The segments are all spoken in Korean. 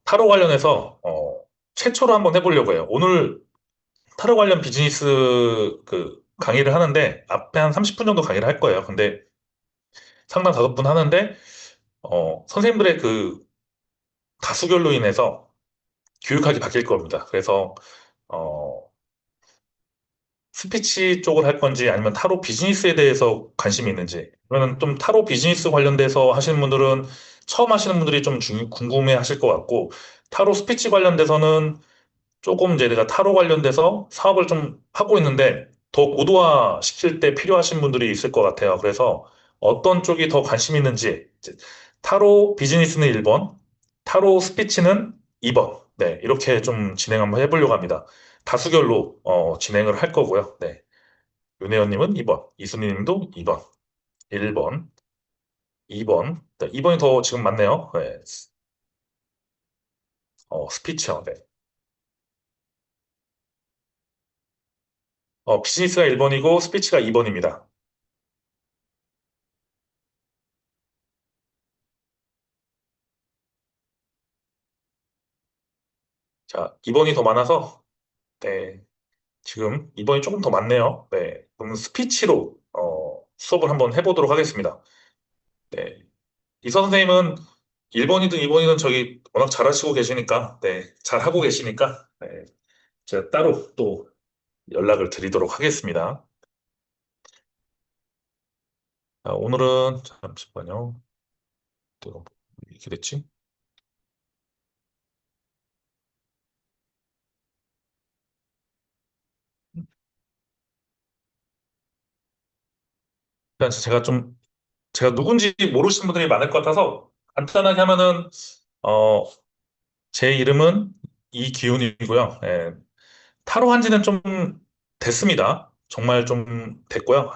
타로 관련해서 최초로 한번 해보려고 해요. 오늘 타로 관련 비즈니스 강의를 하는데 앞에 한 30분 정도 강의를 할 거예요. 근데 상담 5분 하는데 선생님들의 다수결로 인해서 교육학이 바뀔 겁니다. 그래서 어, 스피치 쪽을 할 건지 아니면 타로 비즈니스에 대해서 관심이 있는지. 그러면 좀 타로 비즈니스 관련돼서 하시는 분들은 처음 하시는 분들이 좀 궁금해 하실 것 같고, 타로 스피치 관련돼서는 조금 이제 내가 타로 관련돼서 사업을 좀 하고 있는데 더 고도화 시킬 때 필요하신 분들이 있을 것 같아요. 그래서 어떤 쪽이 더 관심 있는지, 이제 타로 비즈니스는 1번, 타로 스피치는 2번. 네, 이렇게 좀 진행 한번 해보려고 합니다. 다수결로 진행을 할 거고요. 네. 윤혜연님은 2번, 이순희님도 2번, 1번, 2번. 네, 2번이 더 지금 맞네요. 네. 스피치요. 네. 비즈니스가 1번이고 스피치가 2번입니다. 자, 2번이 더 많아서, 네. 지금 2번이 조금 더 많네요. 네. 그럼 스피치로, 수업을 한번 해보도록 하겠습니다. 네. 이서 선생님은 1번이든 2번이든 저기 워낙 잘하시고 계시니까, 네. 잘하고 계시니까, 네. 제가 따로 또 연락을 드리도록 하겠습니다. 오늘은, 잠시만요. 또 이렇게 됐지? 일단 제가 누군지 모르시는 분들이 많을 것 같아서 간단하게 하면은, 어, 제 이름은 이기훈이고요. 예, 타로 한 지는 좀 됐습니다. 정말 좀 됐고요.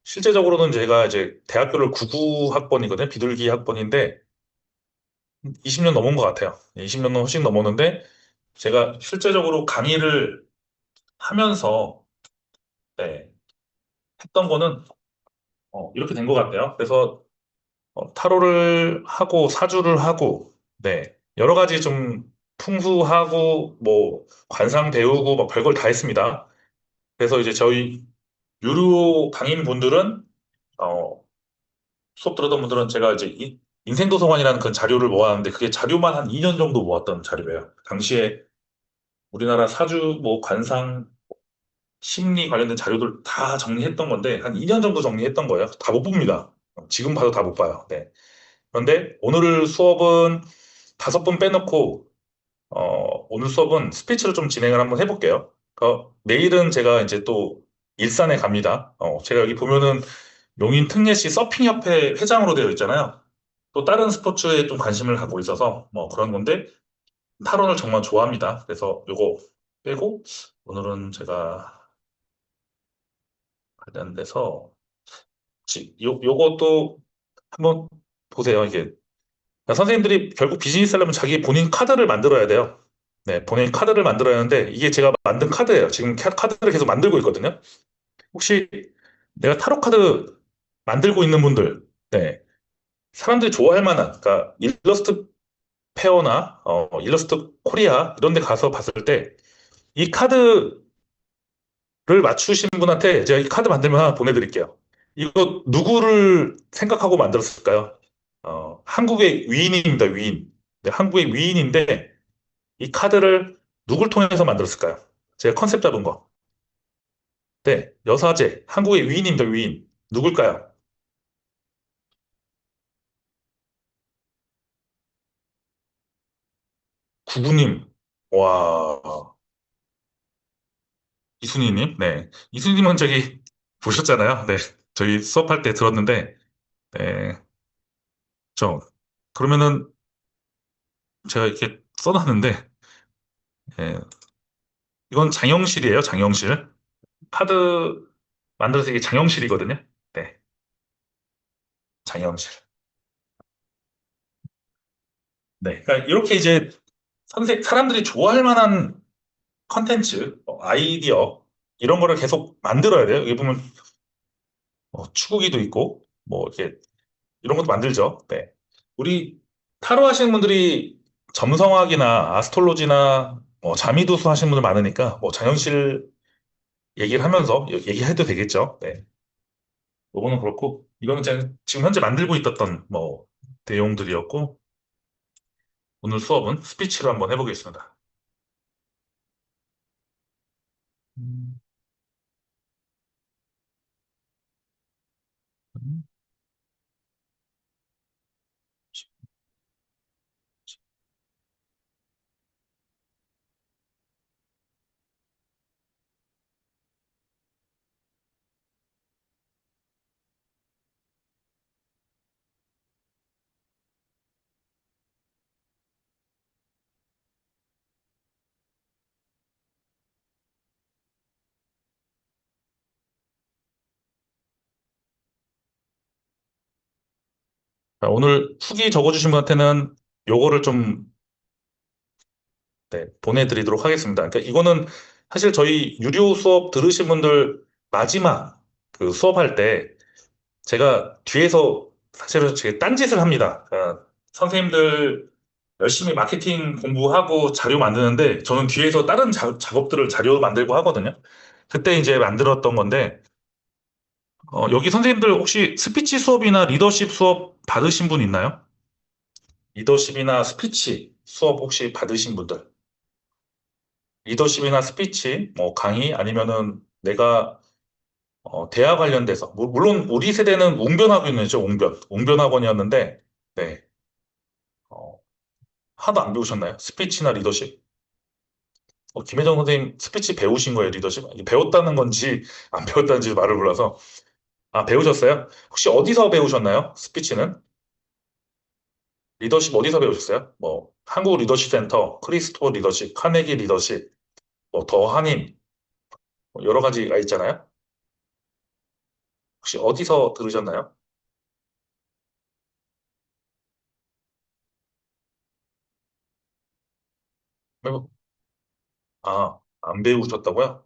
실제적으로는 제가 이제 대학교를 99학번이거든요. 비둘기 학번인데 20년 넘은 것 같아요. 20년은 훨씬 넘었는데 제가 실제적으로 강의를 하면서 네, 했던 거는 이렇게 된 것 같아요. 그래서 타로를 하고 사주를 하고 네, 여러 가지 좀 풍수하고 뭐 관상 배우고 막 별걸 다 했습니다. 그래서 이제 저희 유료 강의인분들은 어, 수업 들었던 분들은 제가 이제 인생도서관이라는 그 자료를 모았는데 그게 자료만 한 2년 정도 모았던 자료예요. 당시에 우리나라 사주, 뭐 관상, 심리 관련된 자료들 다 정리했던 건데 한 2년 정도 정리했던 거예요. 다 못 봅니다. 지금 봐도 다 못 봐요. 네. 그런데 오늘 수업은 5분 빼놓고 오늘 수업은 스피치를 좀 진행을 한번 해볼게요. 내일은 제가 이제 또 일산에 갑니다. 제가 여기 보면은 용인 특례시 서핑협회 회장으로 되어 있잖아요. 또 다른 스포츠에 좀 관심을 갖고 있어서 뭐 그런 건데 탈원을 정말 좋아합니다. 그래서 요거 빼고 오늘은 제가 관련돼서 요것도 한번 보세요. 이게 그러니까 선생님들이 결국 비즈니스 하려면 자기 본인 카드를 만들어야 돼요. 네, 본인 카드를 만들어야 하는데 이게 제가 만든 카드예요. 지금 카드를 계속 만들고 있거든요. 혹시 내가 타로 카드 만들고 있는 분들, 네, 사람들이 좋아할 만한, 그러니까 일러스트 페어나 일러스트 코리아 이런 데 가서 봤을 때 이 카드를 맞추신 분한테 제가 이 카드 만들면 하나 보내드릴게요. 이거 누구를 생각하고 만들었을까요? 한국의 위인입니다, 위인. 네, 한국의 위인인데 이 카드를 누굴 통해서 만들었을까요? 제가 컨셉 잡은 거. 네, 여사제, 한국의 위인입니다, 위인. 누굴까요? 구구님. 와, 이순희님. 네. 이순희님은 저기 보셨잖아요. 네. 저희 수업할 때 들었는데, 네. 그러면은 제가 이렇게 써놨는데, 예, 이건 장영실이에요, 장영실. 카드 만들어서 이게 장영실이거든요. 네, 장영실. 네. 그러니까 이렇게 이제 사람들이 좋아할 만한 컨텐츠, 아이디어, 이런 거를 계속 만들어야 돼요. 여기 보면 추구기도 있고, 뭐, 이렇게, 이런 것도 만들죠. 네. 우리 타로 하시는 분들이 점성학이나 아스트롤로지나 뭐 자미두수 하시는 분들 많으니까 뭐 장현실 얘기를 하면서 얘기해도 되겠죠. 네. 요거는 그렇고 이거는 제가 지금 현재 만들고 있었던 뭐 내용들이었고 오늘 수업은 스피치로 한번 해보겠습니다. 음, 음. 자, 오늘 후기 적어주신 분한테는 요거를 좀 네, 보내드리도록 하겠습니다. 그러니까 이거는 사실 저희 유료 수업 들으신 분들 마지막 그 수업할 때 제가 뒤에서 사실은 제 딴짓을 합니다. 그러니까 선생님들 열심히 마케팅 공부하고 자료 만드는데 저는 뒤에서 다른 작업들을 자료 만들고 하거든요. 그때 이제 만들었던 건데 여기 선생님들 혹시 스피치 수업이나 리더십 수업 받으신 분 있나요? 리더십이나 스피치 수업 혹시 받으신 분들? 리더십이나 스피치, 뭐 강의 아니면은 내가 대화 관련돼서 물론 우리 세대는 웅변학원이죠, 웅변학원이었는데 네. 어, 하나도 안 배우셨나요? 스피치나 리더십? 김혜정 선생님 스피치 배우신 거예요, 리더십? 이게 배웠다는 건지 안 배웠다는지 말을 몰라서. 아, 배우셨어요? 혹시 어디서 배우셨나요? 스피치는? 리더십 어디서 배우셨어요? 뭐, 한국 리더십 센터, 크리스토 리더십, 카네기 리더십, 뭐, 더 한인, 뭐 여러 가지가 있잖아요? 혹시 어디서 들으셨나요? 뭐, 아, 안 배우셨다고요?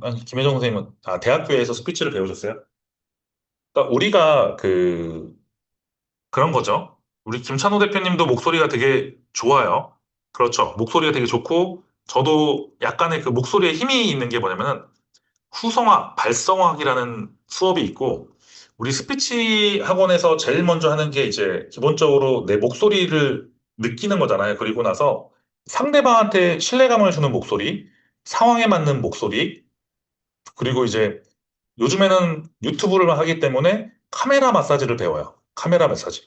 아니, 김혜정 선생님은, 아, 대학교에서 스피치를 배우셨어요? 그러니까 우리가 그런 거죠. 우리 김찬호 대표님도 목소리가 되게 좋아요. 그렇죠. 목소리가 되게 좋고, 저도 약간의 그 목소리에 힘이 있는 게 뭐냐면은, 후성학, 발성학이라는 수업이 있고, 우리 스피치 학원에서 제일 먼저 하는 게 이제 기본적으로 내 목소리를 느끼는 거잖아요. 그리고 나서 상대방한테 신뢰감을 주는 목소리, 상황에 맞는 목소리, 그리고 이제 요즘에는 유튜브를 하기 때문에 카메라 마사지를 배워요. 카메라 마사지.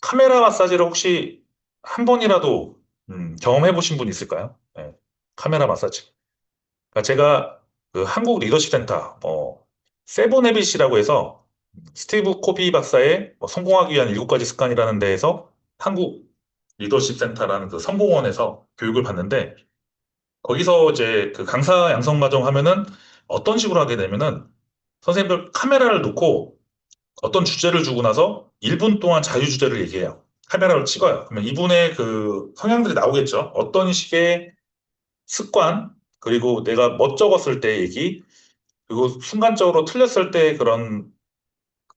카메라 마사지를 혹시 한 번이라도 경험해 보신 분 있을까요? 네. 카메라 마사지. 그러니까 제가 그 한국 리더십 센터, 세븐헤빗이라고 해서 스티브 코비 박사의 성공하기 위한 7가지 습관이라는 데에서 한국 리더십 센터라는 그 성공원에서 교육을 받는데 거기서 이제 그 강사 양성 과정 하면은 어떤 식으로 하게 되면은 선생님들 카메라를 놓고 어떤 주제를 주고 나서 1분 동안 자유주제를 얘기해요. 카메라를 찍어요. 그러면 이분의 그 성향들이 나오겠죠. 어떤 식의 습관, 그리고 내가 뭐 적었을 때 얘기, 그리고 순간적으로 틀렸을 때 그런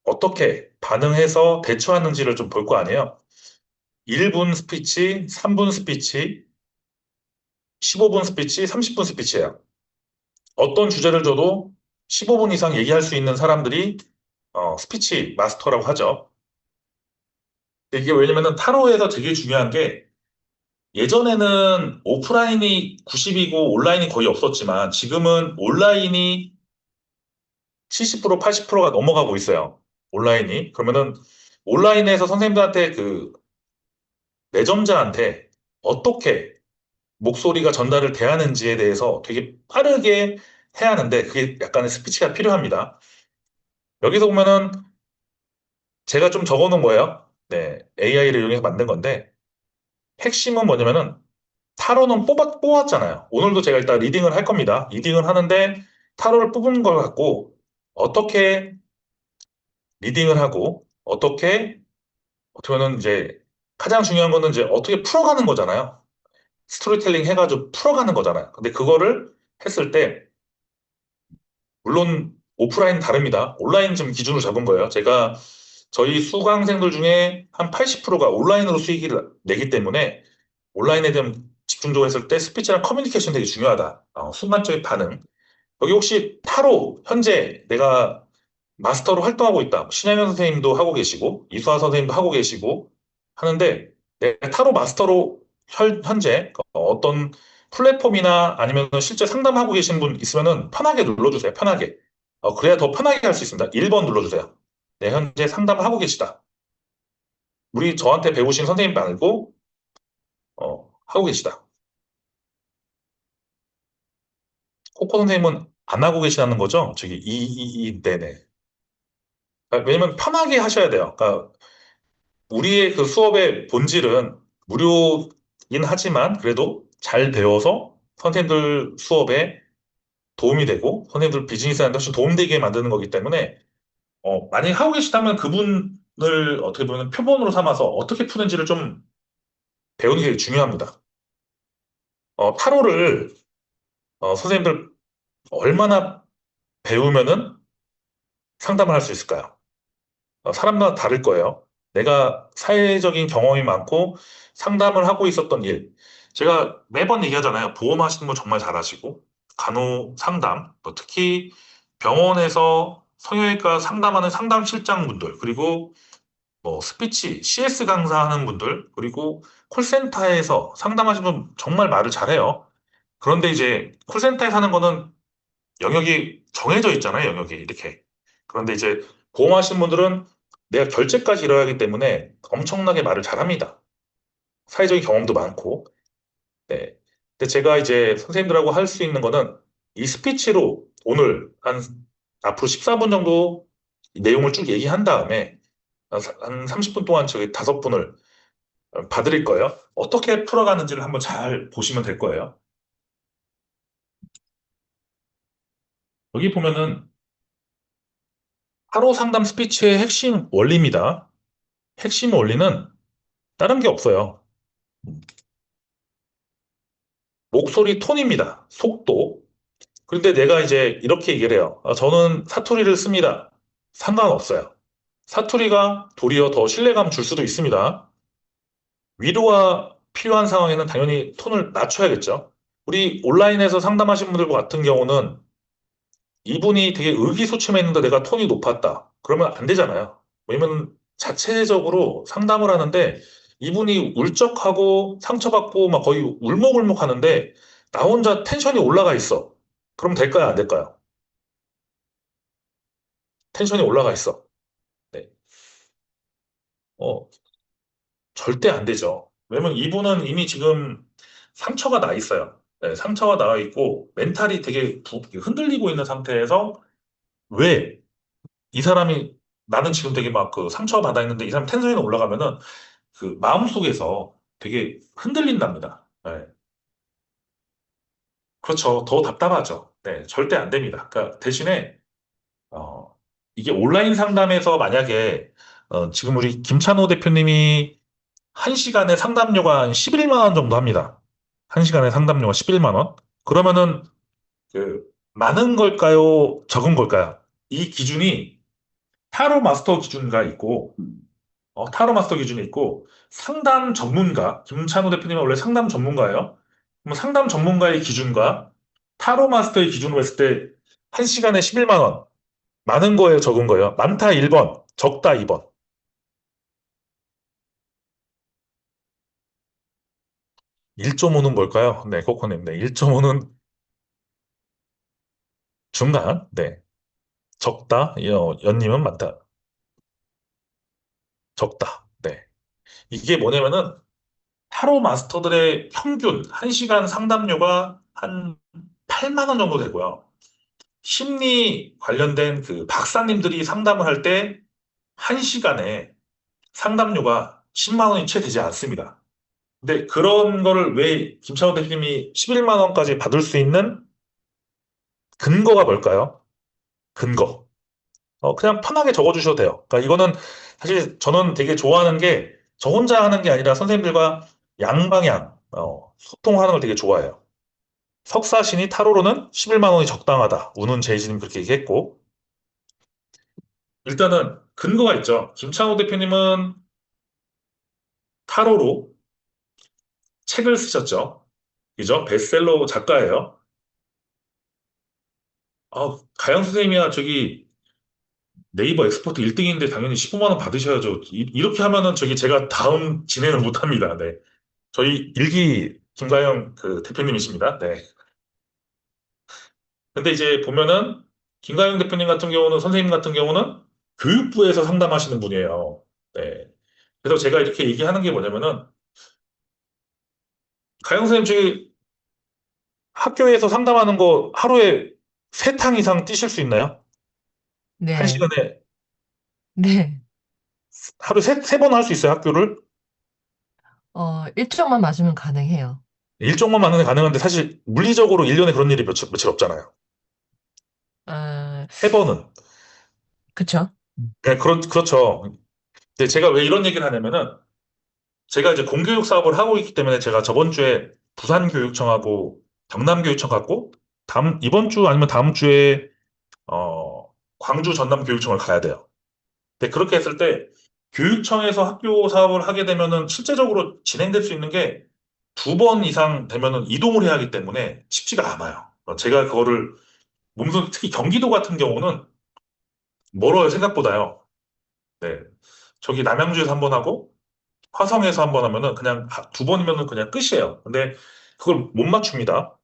어떻게 반응해서 대처하는지를 좀 볼 거 아니에요. 1분 스피치, 3분 스피치, 15분 스피치, 30분 스피치예요. 어떤 주제를 줘도 15분 이상 얘기할 수 있는 사람들이 스피치 마스터라고 하죠. 이게 왜냐면은 타로에서 되게 중요한 게 예전에는 오프라인이 90이고 온라인이 거의 없었지만 지금은 온라인이 70% 80%가 넘어가고 있어요. 온라인이. 그러면은 온라인에서 선생님들한테 그 내점자한테 어떻게 목소리가 전달을 대하는지에 대해서 되게 빠르게 해야 하는데 그게 약간의 스피치가 필요합니다. 여기서 보면은 제가 좀 적어 놓은 거예요. 네. AI를 이용해서 만든 건데 핵심은 뭐냐면은 타로는 뽑았잖아요. 오늘도 제가 일단 리딩을 할 겁니다. 리딩을 하는데 타로를 뽑은 걸 갖고 어떻게 리딩을 하고 어떻게 보면 이제 가장 중요한 거는 이제 어떻게 풀어가는 거잖아요. 스토리텔링 해가지고 풀어가는 거잖아요. 근데 그거를 했을 때 물론 오프라인 다릅니다. 온라인 좀 기준으로 잡은 거예요. 제가 저희 수강생들 중에 한 80%가 온라인으로 수익을 내기 때문에 온라인에 대한 집중적으로 했을 때 스피치랑 커뮤니케이션 되게 중요하다. 순간적인 반응. 여기 혹시 타로 현재 내가 마스터로 활동하고 있다. 신혜연 선생님도 하고 계시고 이수아 선생님도 하고 계시고 하는데 내가 타로 마스터로 현재 어떤 플랫폼이나 아니면 실제 상담하고 계신 분 있으면은 편하게 눌러주세요. 편하게. 그래야 더 편하게 할 수 있습니다. 1번 눌러주세요. 네, 현재 상담하고 계시다. 우리 저한테 배우신 선생님 말고 하고 계시다. 코코 선생님은 안 하고 계시다는 거죠? 저기 네네. 왜냐면 편하게 하셔야 돼요. 그러니까 우리의 그 수업의 본질은 무료긴 하지만 그래도 잘 배워서 선생님들 수업에 도움이 되고 선생님들 비즈니스하는데 훨씬 도움되게 만드는 거기 때문에 만약에 하고 계시다면 그분을 어떻게 보면 표본으로 삼아서 어떻게 푸는지를 좀 배우는 게 중요합니다. 타로를 선생님들 얼마나 배우면은 상담을 할 수 있을까요? 사람마다 다를 거예요. 내가 사회적인 경험이 많고 상담을 하고 있었던 일. 제가 매번 얘기하잖아요. 보험하시는 분 정말 잘하시고, 간호 상담, 또 특히 병원에서 성형외과 상담하는 상담실장분들, 그리고 뭐 스피치, CS 강사하는 분들, 그리고 콜센터에서 상담하시는 분 정말 말을 잘해요. 그런데 이제 콜센터에서 하는 거는 영역이 정해져 있잖아요, 영역이 이렇게. 그런데 이제 보험하시는 분들은 내가 결제까지 이뤄야 하기 때문에 엄청나게 말을 잘합니다. 사회적인 경험도 많고. 네. 근데 제가 이제 선생님들하고 할 수 있는 거는 이 스피치로 오늘 한 앞으로 14분 정도 내용을 쭉 얘기한 다음에 한 30분 동안 저희 5분을 봐드릴 거예요. 어떻게 풀어가는지를 한번 잘 보시면 될 거예요. 여기 보면은 하루 상담 스피치의 핵심 원리입니다. 핵심 원리는 다른 게 없어요. 목소리 톤입니다. 속도. 그런데 내가 이제 이렇게 얘기를 해요. 저는 사투리를 씁니다. 상관없어요. 사투리가 도리어 더 신뢰감 줄 수도 있습니다. 위로가 필요한 상황에는 당연히 톤을 낮춰야겠죠. 우리 온라인에서 상담하신 분들 같은 경우는 이분이 되게 의기소침했는데 내가 톤이 높았다. 그러면 안 되잖아요. 왜냐면 자체적으로 상담을 하는데 이분이 울적하고 상처받고 막 거의 울먹울먹 하는데 나 혼자 텐션이 올라가 있어. 그럼 될까요? 안 될까요? 텐션이 올라가 있어. 네. 어, 절대 안 되죠. 왜냐면 이분은 이미 지금 상처가 나 있어요. 네, 상처가 나 있고 멘탈이 되게 흔들리고 있는 상태에서 왜 이 사람이 나는 지금 되게 막 그 상처받아 있는데 이 사람 텐션이 올라가면은 그 마음속에서 되게 흔들린답니다. 네. 그렇죠. 더 답답하죠. 네, 절대 안 됩니다. 그러니까 대신에 어, 이게 온라인 상담에서 만약에 지금 우리 김찬호 대표님이 한시간에 상담료가 한 11만 원 정도 합니다. 한시간에 상담료가 11만 원? 그러면은 그 많은 걸까요? 적은 걸까요? 이 기준이 타로 마스터 기준가 있고 타로 마스터 기준이 있고 상담 전문가 김찬호 대표님은 원래 상담 전문가예요. 그럼 상담 전문가의 기준과 타로 마스터의 기준으로 했을 때 한시간에 11만 원. 많은 거예요, 적은 거예요? 많다 1번, 적다 2번. 1.5는 뭘까요? 네, 코코님. 네, 1.5는 중간. 네. 적다. 연님은 많다. 적다. 네. 이게 뭐냐면은 타로 마스터들의 평균 1시간 상담료가 한 8만 원 정도 되고요. 심리 관련된 그 박사님들이 상담을 할 때 1시간에 상담료가 10만 원이 채 되지 않습니다. 근데 그런 거를 왜 김창호 대표님이 11만 원까지 받을 수 있는 근거가 뭘까요? 근거. 그냥 편하게 적어주셔도 돼요. 그러니까 이거는 사실 저는 되게 좋아하는 게 저 혼자 하는 게 아니라 선생님들과 양방향 소통하는 걸 되게 좋아해요. 석사신이 타로로는 11만 원이 적당하다. 우는 제이지님 그렇게 얘기했고 일단은 근거가 있죠. 김창호 대표님은 타로로 책을 쓰셨죠. 그죠? 베스트셀러 작가예요. 가영 선생님이야, 저기 네이버 엑스포트 1등인데 당연히 15만 원 받으셔야죠. 렇게 하면은 저기 제가 다음 진행을 못 합니다. 네. 저희 일기 김가영 그 대표님이십니다. 네. 근데 이제 보면은 김가영 대표님 같은 경우는 선생님 같은 경우는 교육부에서 상담하시는 분이에요. 네. 그래서 제가 이렇게 얘기하는 게 뭐냐면은 가영 선생님 저기 학교에서 상담하는 거 하루에 3탕 이상 뛰실 수 있나요? 한 네. 시간에 네. 하루 세 번 할 수 있어요, 학교를? 일정만 맞으면 가능해요. 일정만 맞는 게 가능한데 사실 물리적으로 1년에 그런 일이 며칠 없잖아요. 아, 3번은. 그쵸? 네, 그렇죠. 근데 제가 왜 이런 얘기를 하냐면은 제가 이제 공교육 사업을 하고 있기 때문에 제가 저번 주에 부산교육청하고 경남교육청 갔고 이번 주 아니면 다음 주에 광주 전남교육청을 가야 돼요. 근데 그렇게 했을 때 교육청에서 학교 사업을 하게 되면은 실제적으로 진행될 수 있는 게 2번 이상 되면은 이동을 해야 하기 때문에 쉽지가 않아요. 제가 그거를 몸소 특히 경기도 같은 경우는 멀어요, 생각보다요. 네. 저기 남양주에서 한 번 하고 화성에서 한 번 하면은 그냥 2번이면은 그냥 끝이에요. 근데 그걸 못 맞춥니다.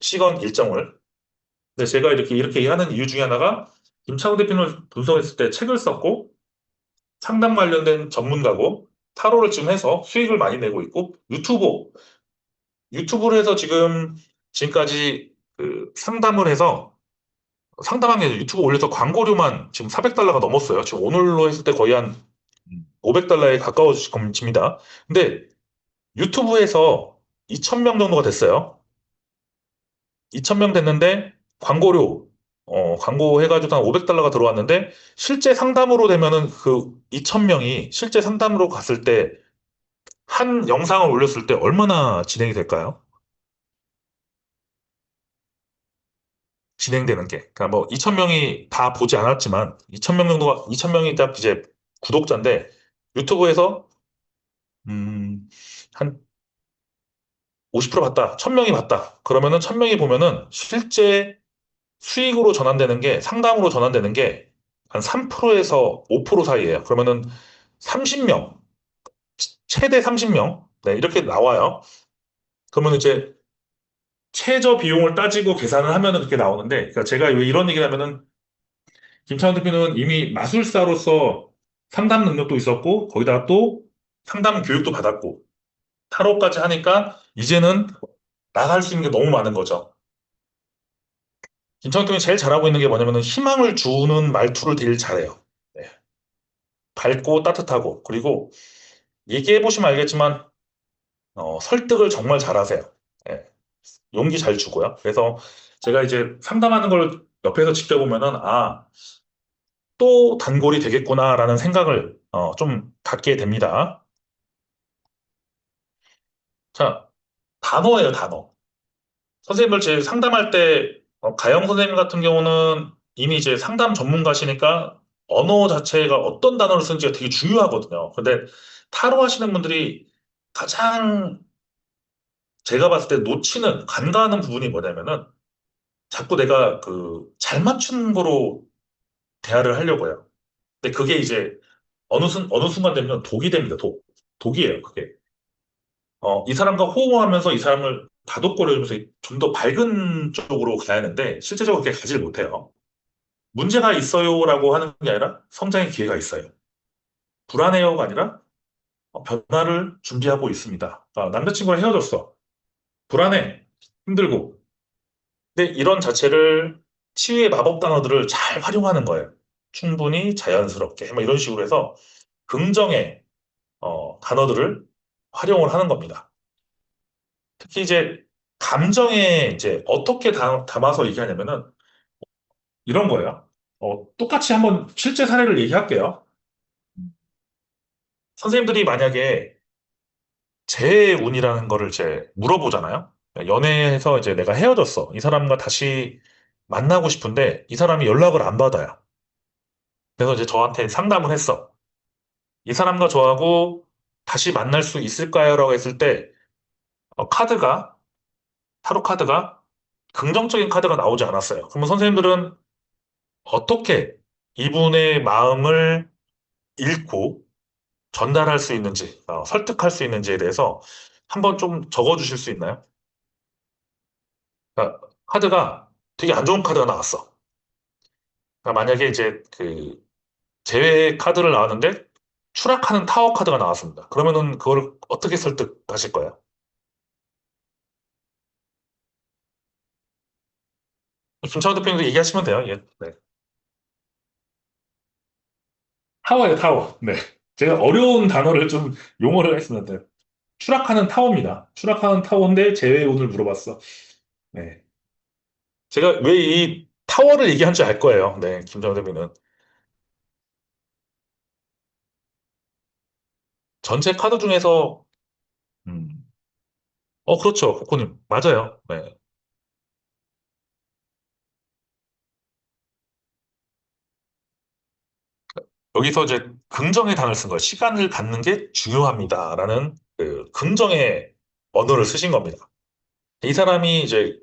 시간 일정을. 근데 제가 이렇게 하는 이유 중에 하나가 김창호 대표님을 분석했을 때 책을 썼고 상담 관련된 전문가고 타로를 지금 해서 수익을 많이 내고 있고 유튜브를 해서 지금까지 그 상담을 해서 상담한 게 아니라 유튜브 올려서 광고료만 지금 400달러가 넘었어요. 지금 오늘로 했을 때 거의 한 500달러에 가까워집니다. 근데 유튜브에서 2,000명 정도가 됐어요. 2,000명 됐는데 광고 해가지고 한 500달러가 들어왔는데 실제 상담으로 되면은 그 2,000명이 실제 상담으로 갔을 때 한 영상을 올렸을 때 얼마나 진행이 될까요? 진행되는 게. 그러니까 뭐 2,000명이 다 보지 않았지만 2,000명 정도가 2,000명이 딱 이제 구독자인데 유튜브에서 한 50% 봤다. 1,000명이 봤다. 그러면은 1,000명이 보면은 실제 수익으로 전환되는 게 상담으로 전환되는 게 한 3%에서 5% 사이예요. 그러면은 30명, 최대 30명, 네, 이렇게 나와요. 그러면 이제 최저 비용을 따지고 계산을 하면은 그렇게 나오는데, 그러니까 제가 왜 이런 얘기를 하면은 김창원 대표는 이미 마술사로서 상담 능력도 있었고 거기다가 또 상담 교육도 받았고 타로까지 하니까 이제는 나갈 수 있는 게 너무 많은 거죠. 김창원 대표이 제일 잘하고 있는 게 뭐냐면은 희망을 주는 말투를 되게 잘해요. 네. 밝고 따뜻하고 그리고 얘기해 보시면 알겠지만 설득을 정말 잘하세요. 예, 용기 잘 주고요. 그래서 제가 이제 상담하는 걸 옆에서 지켜보면은 또 단골이 되겠구나라는 생각을 좀 갖게 됩니다. 자, 단어예요, 단어. 선생님을 제 상담할 때 가영 선생님 같은 경우는 이미 이제 상담 전문가시니까 언어 자체가 어떤 단어를 쓰는지가 되게 중요하거든요. 근데 타로 하시는 분들이 가장 제가 봤을 때 놓치는 간과하는 부분이 뭐냐면은 자꾸 내가 그 잘 맞춘 거로 대화를 하려고 해요. 근데 그게 이제 어느 순간 되면 독이 됩니다. 독이에요, 그게. 이 사람과 호응하면서 이 사람을 다독거려주면서 좀 더 밝은 쪽으로 가야 하는데 실제적으로 그렇게 가지를 못해요. 문제가 있어요라고 하는 게 아니라 성장의 기회가 있어요. 불안해요가 아니라 변화를 준비하고 있습니다. 남자친구랑 헤어졌어. 불안해. 힘들고. 근데 이런 자체를 치유의 마법 단어들을 잘 활용하는 거예요. 충분히 자연스럽게. 뭐 이런 식으로 해서 긍정의 단어들을 활용을 하는 겁니다. 특히 이제 감정에 이제 어떻게 담아서 얘기하냐면은 이런 거예요. 똑같이 한번 실제 사례를 얘기할게요. 선생님들이 만약에 재운이라는 거를 이제 물어보잖아요. 연애해서 이제 내가 헤어졌어. 이 사람과 다시 만나고 싶은데 이 사람이 연락을 안 받아요. 그래서 이제 저한테 상담을 했어. 이 사람과 저하고 다시 만날 수 있을까요? 라고 했을 때, 카드가, 타로 카드가 긍정적인 카드가 나오지 않았어요. 그러면 선생님들은 어떻게 이분의 마음을 읽고 전달할 수 있는지, 설득할 수 있는지에 대해서 한번 좀 적어 주실 수 있나요? 그러니까 카드가 되게 안 좋은 카드가 나왔어. 그러니까 만약에 이제 그 제외 카드를 나왔는데 추락하는 타워 카드가 나왔습니다. 그러면은 그걸 어떻게 설득하실 거예요? 김창호 대표님도 얘기하시면 돼요. 예. 네. 타워예요, 타워. 네. 제가 어려운 단어를 좀 용어를 했습니다. 추락하는 타워입니다. 추락하는 타워인데 제외 운을 물어봤어. 네. 제가 왜 이 타워를 얘기한지 알 거예요. 네, 김정은 대표는. 전체 카드 중에서, 음, 그렇죠. 코코님. 맞아요. 네. 여기서 이제 긍정의 단어를 쓴 거예요. 시간을 갖는 게 중요합니다라는 그 긍정의 언어를 쓰신 겁니다. 이 사람이 이제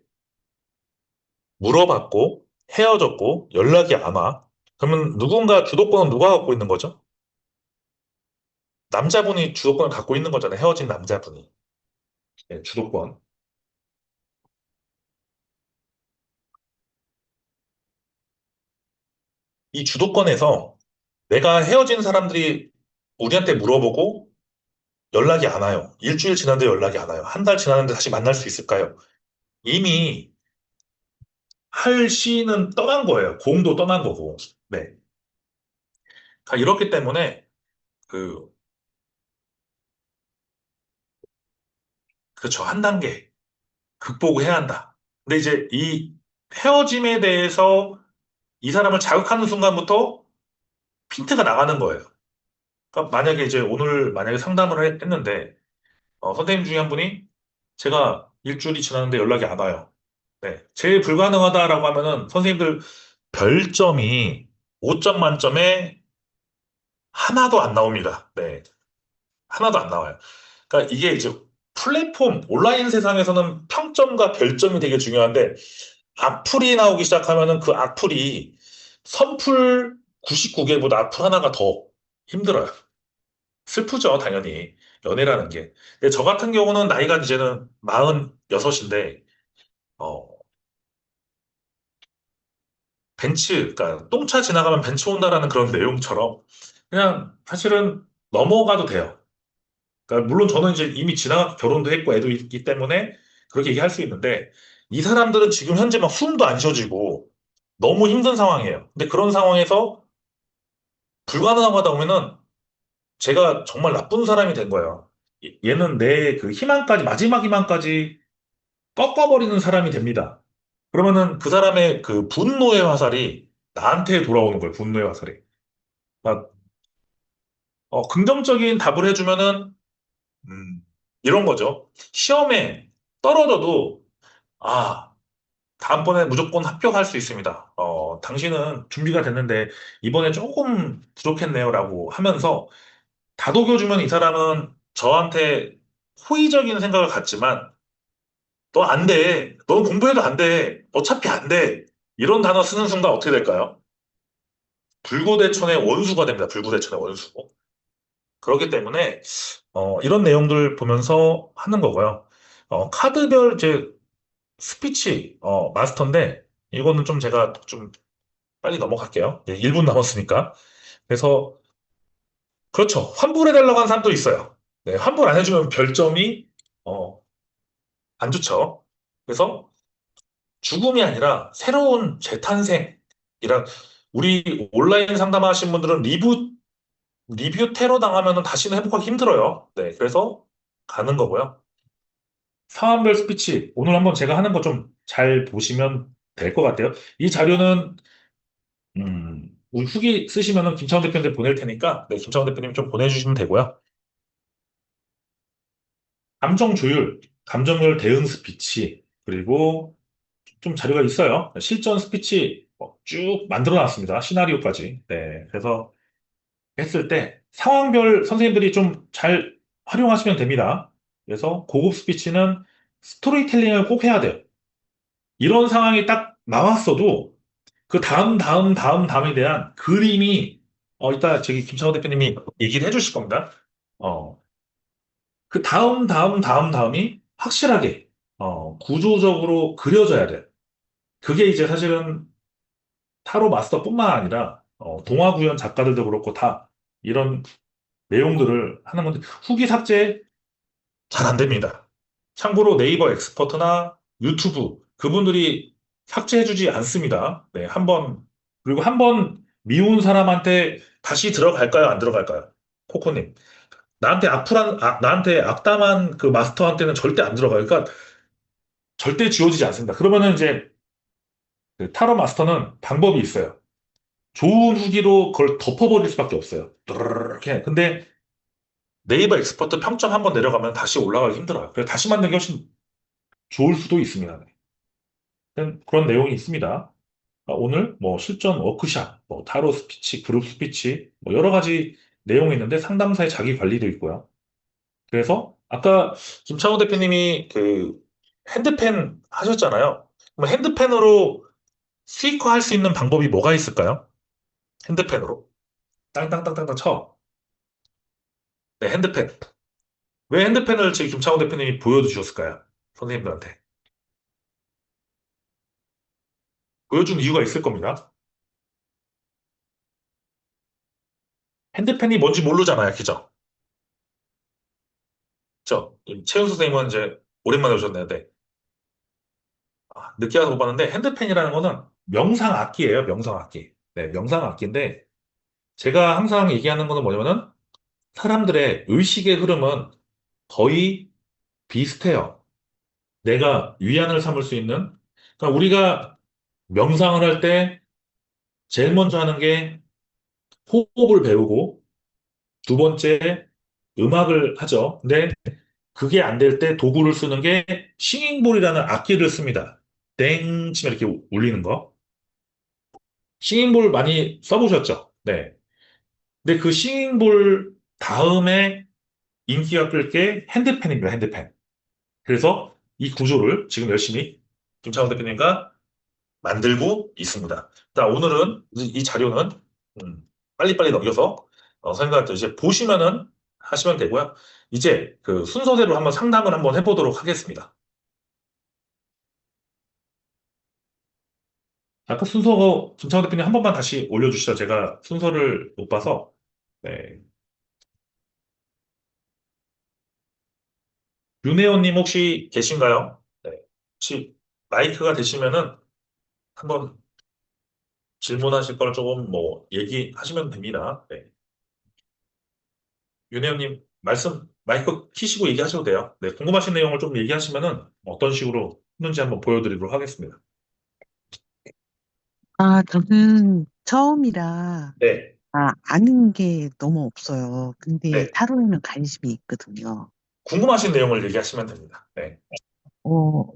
물어봤고 헤어졌고 연락이 안 와. 그러면 누군가 주도권은 누가 갖고 있는 거죠? 남자분이 주도권을 갖고 있는 거잖아요. 헤어진 남자분이. 네, 주도권. 이 주도권에서 내가 헤어진 사람들이 우리한테 물어보고 연락이 안 와요. 일주일 지났는데 연락이 안 와요. 한 달 지났는데 다시 만날 수 있을까요? 이미 할 시는 떠난 거예요. 공도 떠난 거고. 네. 그러니까 이렇기 때문에 그 그렇죠. 한 단계 극복을 해야 한다. 근데 이제 이 헤어짐에 대해서 이 사람을 자극하는 순간부터 핀트가 나가는 거예요. 그러니까 만약에 이제 오늘 만약에 상담을 했는데 선생님 중에 한 분이 제가 일주일이 지났는데 연락이 안 와요. 네. 제일 불가능하다라고 하면은 선생님들 별점이 5점 만점에 하나도 안 나옵니다. 네. 하나도 안 나와요. 그러니까 이게 이제 플랫폼, 온라인 세상에서는 평점과 별점이 되게 중요한데 악플이 나오기 시작하면은 그 악플이 선풀 99개보다 악플 하나가 더 힘들어요. 슬프죠, 당연히. 연애라는 게. 근데 저 같은 경우는 나이가 이제는 46인데, 어, 그러니까 똥차 지나가면 벤츠 온다라는 그런 내용처럼 그냥 사실은 넘어가도 돼요. 그러니까 물론 저는 이제 이미 지나가 결혼도 했고 애도 있기 때문에 그렇게 얘기할 수 있는데 이 사람들은 지금 현재 막 숨도 안 쉬어지고 너무 힘든 상황이에요. 근데 그런 상황에서 불가능하고 하다 보면은 제가 정말 나쁜 사람이 된 거예요. 얘는 내 그 희망까지 마지막 희망까지 꺾어버리는 사람이 됩니다. 그러면은 그 사람의 그 분노의 화살이 나한테 돌아오는 거예요. 분노의 화살이. 막, 긍정적인 답을 해주면은 음, 이런 거죠. 시험에 떨어져도 아, 다음번에 무조건 합격할 수 있습니다. 당신은 준비가 됐는데 이번에 조금 부족했네요라고 하면서 다독여주면 이 사람은 저한테 호의적인 생각을 갖지만 너 안 돼. 넌 공부해도 안 돼. 어차피 안 돼. 이런 단어 쓰는 순간 어떻게 될까요? 불구대천의 원수가 됩니다. 불구대천의 원수. 그렇기 때문에 이런 내용들 보면서 하는 거고요. 카드별 이제 스피치 마스터인데 이거는 좀 제가 좀 빨리 넘어갈게요. 1분 남았으니까. 그래서 그렇죠. 환불해달라고 하는 사람도 있어요. 네, 환불 안 해주면 별점이 어, 안 좋죠. 그래서 죽음이 아니라 새로운 재탄생이란 우리 온라인 상담하신 분들은 리뷰 테러 당하면 다시는 회복하기 힘들어요. 네, 그래서 가는 거고요. 상황별 스피치 오늘 한번 제가 하는 거 좀 잘 보시면 될 것 같아요. 이 자료는 우리 후기 쓰시면은 김창원 대표한테 보낼 테니까 네, 김창원 대표님 좀 보내주시면 되고요. 감정 조율, 감정별 대응 스피치 그리고 좀 자료가 있어요. 실전 스피치 쭉 만들어 놨습니다. 시나리오까지. 네. 그래서 했을 때 상황별 선생님들이 좀 잘 활용하시면 됩니다. 그래서 고급 스피치는 스토리텔링을 꼭 해야 돼요. 이런 상황이 딱 나왔어도 그 다음에 대한 그림이 이따 저기 김창호 대표님이 얘기를 해주실 겁니다. 어, 그 다음이 확실하게 구조적으로 그려져야 돼요. 그게 이제 사실은 타로 마스터뿐만 아니라 동화 구연 작가들도 그렇고 다 이런 내용들을 하는 건데 후기 삭제 잘 안 됩니다. 참고로 네이버 엑스퍼트나 유튜브 그분들이 삭제해주지 않습니다. 네, 그리고 한 번 미운 사람한테 다시 들어갈까요? 안 들어갈까요? 코코님. 나한테 악담한 그 마스터한테는 절대 안 들어가요. 그러니까 절대 지워지지 않습니다. 그러면은 이제 그 타로 마스터는 방법이 있어요. 좋은 후기로 그걸 덮어버릴 수밖에 없어요. 이렇게. 근데 네이버 엑스퍼트 평점 한번 내려가면 다시 올라가기 힘들어요. 그래서 다시 만드는 게 훨씬 좋을 수도 있습니다. 그런 내용이 있습니다. 오늘 뭐 실전 워크샵, 뭐 타로 스피치, 그룹 스피치, 뭐 여러 가지 내용이 있는데 상담사의 자기 관리도 있고요. 그래서 아까 김창호 대표님이 그 핸드펜 하셨잖아요. 그럼 핸드펜으로 스티커 할 수 있는 방법이 뭐가 있을까요? 핸드펜으로. 땅땅땅땅땅 쳐. 네, 핸드펜. 왜 핸드펜을 지금 김창호 대표님이 보여주셨을까요? 선생님들한테. 보여준 이유가 있을 겁니다. 핸드펜이 뭔지 모르잖아요. 그죠? 그죠? 최윤 선생님은 이제 오랜만에 오셨는데, 늦게 와서 못 봤는데, 핸드펜이라는 거는 명상 악기예요. 명상 악기. 네, 명상 악기인데, 제가 항상 얘기하는 거는 뭐냐면은, 사람들의 의식의 흐름은 거의 비슷해요. 내가 위안을 삼을 수 있는, 그러니까 우리가 명상을 할 때 제일 먼저 하는 게 호흡을 배우고, 두 번째 음악을 하죠. 근데 그게 안 될 때 도구를 쓰는 게 싱잉볼이라는 악기를 씁니다. 땡 치면 이렇게 울리는 거. 싱잉볼 많이 써보셨죠? 네. 근데 그 싱잉볼 다음에 인기가 끌 게 핸드펜입니다. 핸드펜. 그래서 이 구조를 지금 열심히 김창훈 대표님과 만들고 있습니다. 자, 오늘은 이 자료는 빨리빨리 넘겨서 선생님한테 이제 보시면은 하시면 되고요. 이제 그 순서대로 한번 상담을 한번 해보도록 하겠습니다. 아까 순서 김창호 대표님 한 번만 다시 올려주시죠. 제가 순서를 못 봐서. 네. 윤혜원님 혹시 계신가요? 네. 혹시 마이크가 되시면은 한번 질문하실 걸 조금 뭐 얘기하시면 됩니다. 네. 윤혜원님 말씀 마이크 키시고 얘기하셔도 돼요. 네. 궁금하신 내용을 좀 얘기하시면은 어떤 식으로 했는지 한번 보여드리도록 하겠습니다. 저는 처음이라, 네. 아는 게 너무 없어요. 근데 네. 타로에는 관심이 있거든요. 궁금하신 내용을 얘기하시면 됩니다. 네.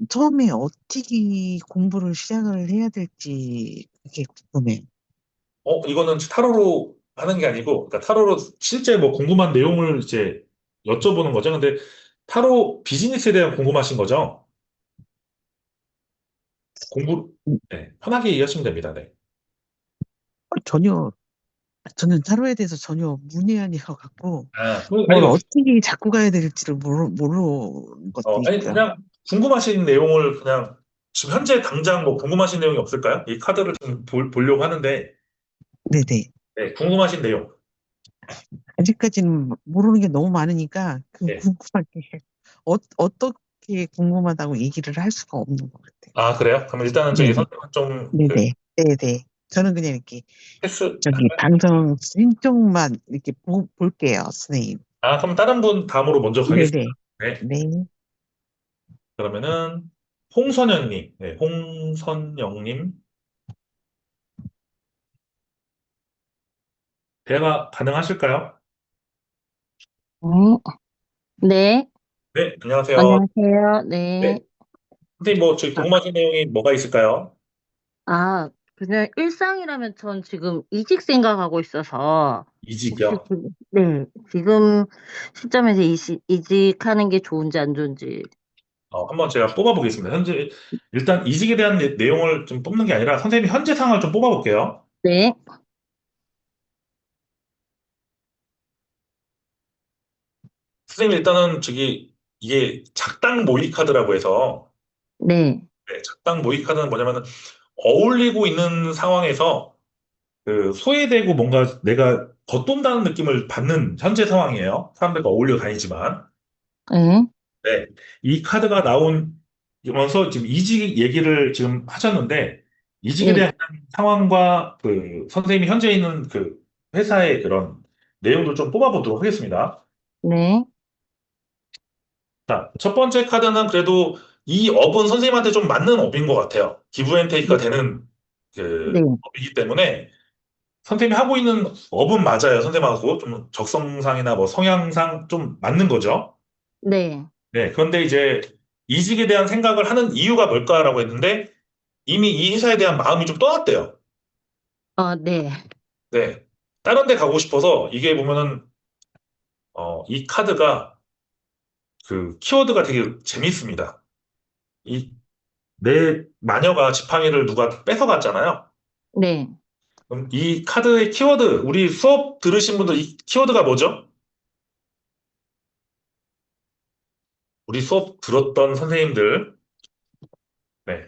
처음에 어떻게 공부를 시작을 해야 될지 그게 궁금해요. 이거는 타로로 하는 게 아니고, 그러니까 타로로 실제 뭐 궁금한 내용을 이제 여쭤보는 거죠. 근데 타로 비즈니스에 대한 궁금하신 거죠? 공부, 음, 네, 편하게 이해하시면 됩니다. 네. 전혀, 저는 타로에 대해서 전혀 문외한이어 갖고, 아니, 뭘 어떻게 잡고 가야 될지를 모르는 것도 아니, 있고요. 그냥 궁금하신 내용을 그냥 지금 현재 당장 뭐 궁금하신 내용이 없을까요? 이 카드를 좀 보려고 하는데, 네네. 네, 궁금하신 내용. 아직까지는 모르는 게 너무 많으니까, 그 네. 궁금한 게, 어떻게 궁금하다고 얘기를 할 수가 없는 것 같아요. 아, 그래요? 그럼 일단은 저기 네네. 선생님은 좀 그 네네. 네네. 저는 그냥 이렇게 패스, 저기 방송 신쪽만 이렇게 볼게요, 선생님. 그럼 다른 분 다음으로 먼저 가겠습니다. 네네. 네. 네. 그러면은 홍선영님, 네, 홍선영님 대화 가능하실까요? 어, 네, 네, 안녕하세요. 안녕하세요. 네, 네. 선생님 뭐 저희 아, 궁금하신 내용이 뭐가 있을까요? 아, 그냥 일상이라면 전 지금 이직 생각하고 있어서, 혹시, 이직이요? 네, 지금 시점에서 이직하는 게 좋은지 안 좋은지. 한번 제가 뽑아보겠습니다. 현재, 일단 이직에 대한 내용을 좀 뽑는 게 아니라 선생님이 현재 상황을 좀 뽑아볼게요. 네, 선생님 일단은 이게 작당 모의 카드라고 해서, 네, 네, 작당 모의 카드는 뭐냐면은 어울리고 있는 상황에서 그 소외되고 뭔가 내가 겉돈다는 느낌을 받는 현재 상황이에요. 사람들과 어울려 다니지만. 네, 네. 이 카드가 나오면서 지금 이직 얘기를 지금 하셨는데, 이직에 네, 대한 상황과 그 선생님이 현재 있는 그 회사의 그런 내용들 좀 뽑아보도록 하겠습니다. 네, 자, 첫 번째 카드는 그래도 이 업은 선생님한테 좀 맞는 업인 것 같아요. 기브앤테이크가 되는 네, 그 업이기 때문에 선생님이 하고 있는 업은 맞아요. 선생님하고 좀 적성상이나 뭐 성향상 좀 맞는 거죠. 네, 네. 그런데 이제 이직에 대한 생각을 하는 이유가 뭘까라고 했는데 이미 이 회사에 대한 마음이 좀 떠났대요. 네, 네. 다른 데 가고 싶어서 이게 보면은 이 카드가 그 키워드가 되게 재밌습니다. 이 내 마녀가 지팡이를 누가 뺏어갔잖아요. 네. 그럼 이 카드의 키워드, 우리 수업 들으신 분들 이 키워드가 뭐죠? 우리 수업 들었던 선생님들. 네.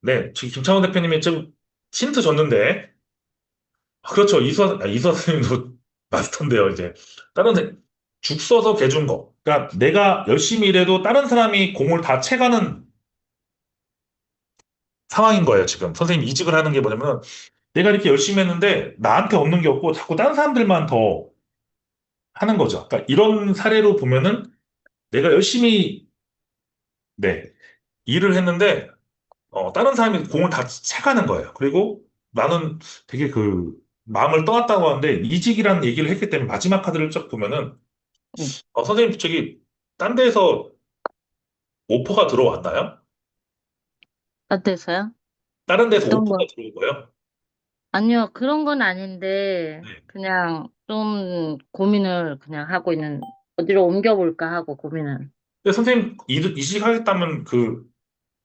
네. 지금 김창원 대표님이 좀 힌트 줬는데, 그렇죠. 이 선생님도 마스터인데요, 이제. 죽 써서 개준 거. 그러니까 내가 열심히 일해도 다른 사람이 공을 다 채가는 상황인 거예요, 지금. 선생님 이직을 하는 게 뭐냐면, 내가 이렇게 열심히 했는데 나한테 없는 게 없고 자꾸 다른 사람들만 더 하는 거죠. 그러니까 이런 사례로 보면은 내가 열심히, 네, 일을 했는데, 다른 사람이 공을 다 채가는 거예요. 그리고 나는 되게 그, 마음을 떠났다고 하는데, 이직이라는 얘기를 했기 때문에 마지막 카드를 쫙 보면은, 네. 선생님, 딴 데에서 오퍼가 들어왔나요? 어때서요? 다른 데서 어떤 오퍼가 거? 들어온 거예요? 아니요, 그런 건 아닌데, 네. 그냥 좀 고민을 그냥 하고 있는, 어디로 옮겨볼까 하고 고민을. 근데 선생님, 이직하겠다면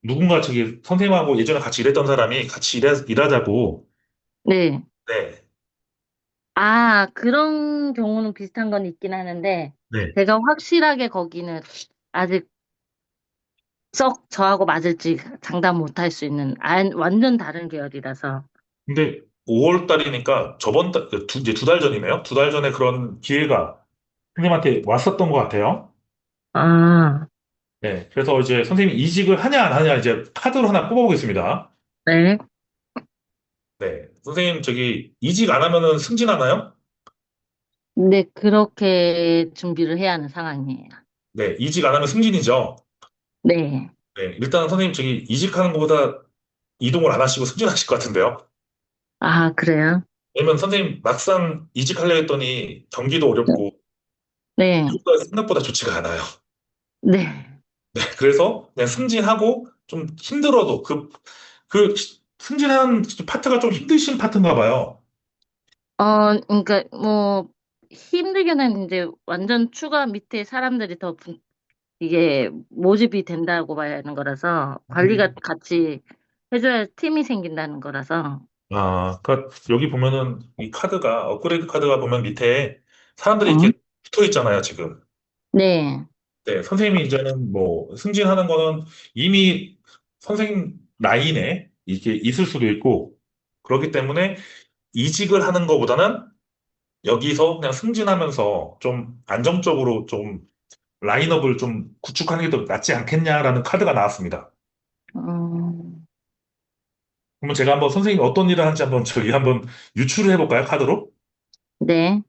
누군가 선생님하고 예전에 같이 일했던 사람이 같이 일하자고, 네. 네, 아, 그런 경우는 비슷한 건 있긴 하는데, 네. 제가 확실하게 거기는 아직 썩 저하고 맞을지 장담 못 할 수 있는, 완전 다른 계열이라서. 근데 5월 달이니까 이제 2달 전이네요. 2달 전에 그런 기회가 선생님한테 왔었던 것 같아요. 아, 네. 그래서 이제 선생님이 이직을 하냐 안 하냐 이제 카드로 하나 뽑아보겠습니다. 네. 네. 선생님 이직 안 하면은 승진하나요? 근데 그렇게 준비를 해야 하는 상황이에요. 네. 이직 안 하면 승진이죠. 네. 네. 일단 선생님 이직하는 것보다 이동을 안 하시고 승진하실 것 같은데요. 아, 그래요? 왜냐면 선생님 막상 이직하려 했더니 경기도 어렵고 네. 이유가 생각보다 좋지가 않아요. 네. 그래서 그냥 승진하고 좀 힘들어도 승진하는 파트가 좀 힘드신 파트인가 봐요. 그러니까 뭐 힘들게는 이제 완전 추가 밑에 사람들이 이게 모집이 된다고 봐야 하는 거라서 관리가 같이 해줘야 팀이 생긴다는 거라서. 그러니까 여기 보면은 이 카드가 업그레이드 카드가 보면 밑에 사람들이 어? 이렇게 붙어 있잖아요, 지금. 네. 네, 선생님이 이제는 뭐 승진하는 거는 이미 선생님 라인에 이게 있을 수도 있고 그렇기 때문에 이직을 하는 것보다는 여기서 그냥 승진하면서 좀 안정적으로 좀 라인업을 좀 구축하는 게 더 낫지 않겠냐라는 카드가 나왔습니다. 음, 그러면 제가 한번 선생님이 어떤 일을 하는지 한번 유추를 해볼까요, 카드로? 네.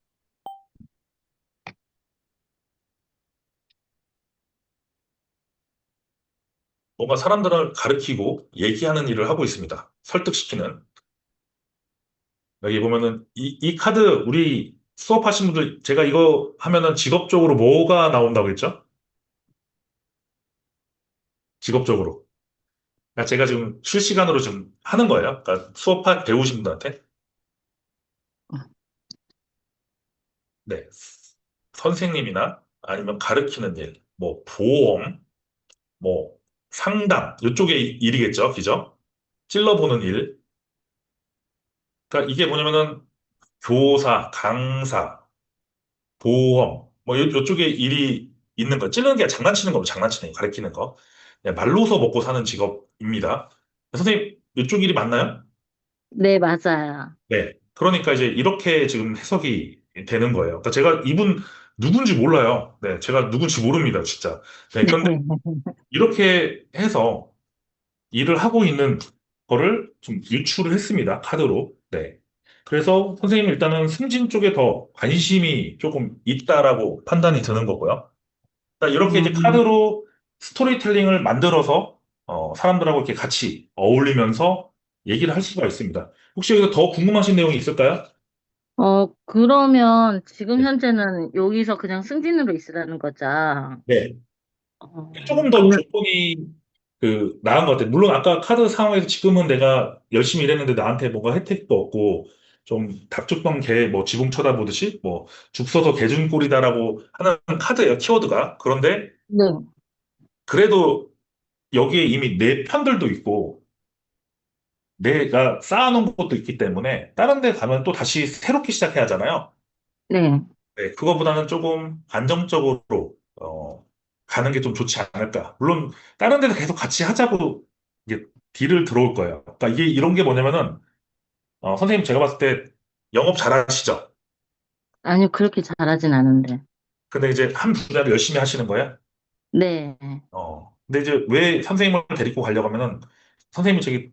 뭔가 사람들을 가르치고 얘기하는 일을 하고 있습니다. 설득시키는. 여기 보면은 이 카드 우리 수업하신 분들 제가 이거 하면은 직업적으로 뭐가 나온다고 했죠? 직업적으로. 그러니까 제가 지금 실시간으로 지금 하는 거예요. 그러니까 수업할 배우신 분들한테. 네. 선생님이나 아니면 가르치는 일, 뭐 보험, 뭐 상담, 이쪽의 일이겠죠. 그죠? 찔러보는 일. 그러니까 이게 뭐냐면은 교사, 강사, 보험, 뭐 이쪽에 일이 있는 거. 찔르는 게 장난치는 거고 장난치는 거, 가르치는 거. 네, 말로서 먹고 사는 직업입니다. 선생님, 이쪽 일이 맞나요? 네, 맞아요. 네. 그러니까 이제 이렇게 지금 해석이 되는 거예요. 그러니까 제가 이분 누군지 몰라요. 네, 제가 누군지 모릅니다, 진짜. 네, 그런데 이렇게 해서 일을 하고 있는 거를 좀 유추를 했습니다. 카드로. 네. 그래서 선생님 일단은 승진 쪽에 더 관심이 조금 있다라고 판단이 드는 거고요. 그러니까 이렇게 이제 음, 카드로 스토리텔링을 만들어서 사람들하고 이렇게 같이 어울리면서 얘기를 할 수가 있습니다. 혹시 여기서 더 궁금하신 내용이 있을까요? 그러면 지금 네. 현재는 여기서 그냥 승진으로 있으라는 거죠? 네. 조금 더 그러면, 조건이 나은 것 같아요. 물론 아까 카드 상황에서 지금은 내가 열심히 일했는데 나한테 뭔가 혜택도 없고 좀 닭죽던 개 뭐 지붕 쳐다보듯이 뭐 죽 서서 개준 꼴이다라고 하는 카드예요, 키워드가. 그런데 네, 그래도 여기에 이미 내 편들도 있고 내가 쌓아놓은 것도 있기 때문에 다른 데 가면 또 다시 새롭게 시작해야 하잖아요. 네. 네, 그거보다는 조금 안정적으로 가는 게 좀 좋지 않을까. 물론 다른 데서 계속 같이 하자고 이게 딜을 들어올 거예요. 그러니까 이게 이런 게 뭐냐면은 선생님 제가 봤을 때 영업 잘하시죠? 아니요, 그렇게 잘하진 않은데. 근데 이제 한 분야를 열심히 하시는 거예요? 네, 근데 이제 왜 선생님을 데리고 가려고 하면은 선생님이 저기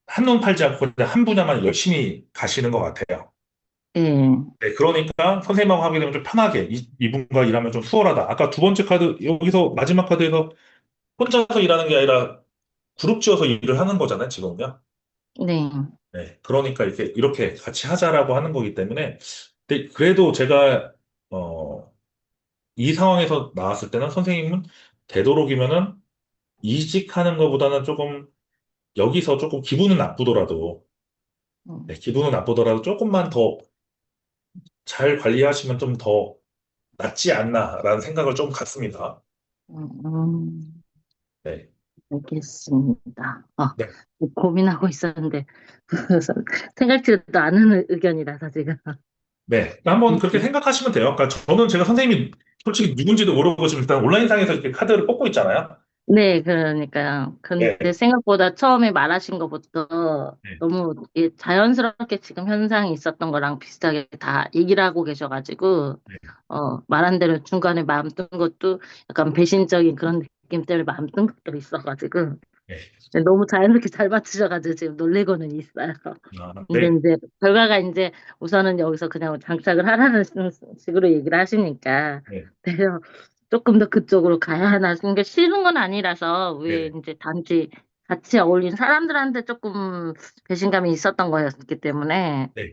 한눈 팔지 않고 그냥 한 분야만 열심히 가시는 것 같아요. 네, 네, 그러니까 선생님하고 하게 되면 좀 편하게 이분과 일하면 좀 수월하다. 아까 두 번째 카드 여기서 마지막 카드에서 혼자서 일하는 게 아니라 그룹 지어서 일을 하는 거잖아요, 지금은요. 네. 네, 그러니까 이렇게 같이 하자라고 하는 거기 때문에 근데 그래도 제가 이 상황에서 나왔을 때는 선생님은 되도록이면은 이직하는 것보다는 조금 여기서 조금 기분은 나쁘더라도 네, 기분은 나쁘더라도 조금만 더 잘 관리하시면 좀 더 낫지 않나라는 생각을 좀 갖습니다. 음, 네. 알겠습니다. 네. 고민하고 있었는데, 그래서 생각지도 않은 의견이라서 지금. 네. 그러니까 한번 그렇게 생각하시면 돼요. 그러니까 저는 제가 선생님이 솔직히 누군지도 모르고 지금 일단 온라인상에서 이렇게 카드를 뽑고 있잖아요. 네, 그러니까요. 근데 네. 생각보다 처음에 말하신 것부터 네. 너무 자연스럽게 지금 현상이 있었던 거랑 비슷하게 다 얘기를 하고 계셔가지고, 네. 말한 대로 중간에 마음 뜬 것도 약간 배신적인 그런 느낌 때문에 마음 뜬 것도 있어가지고, 네. 너무 자연스럽게 잘 맞추셔가지고 지금 놀래고는 있어요. 근데 네. 이제 결과가 이제 우선은 여기서 그냥 장착을 하라는 식으로 얘기를 하시니까 네. 그래서 조금 더 그쪽으로 가야 하나 싶은 게 싫은 건 아니라서 왜 네. 이제 단지 같이 어울린 사람들한테 조금 배신감이 있었던 거였기 때문에 네.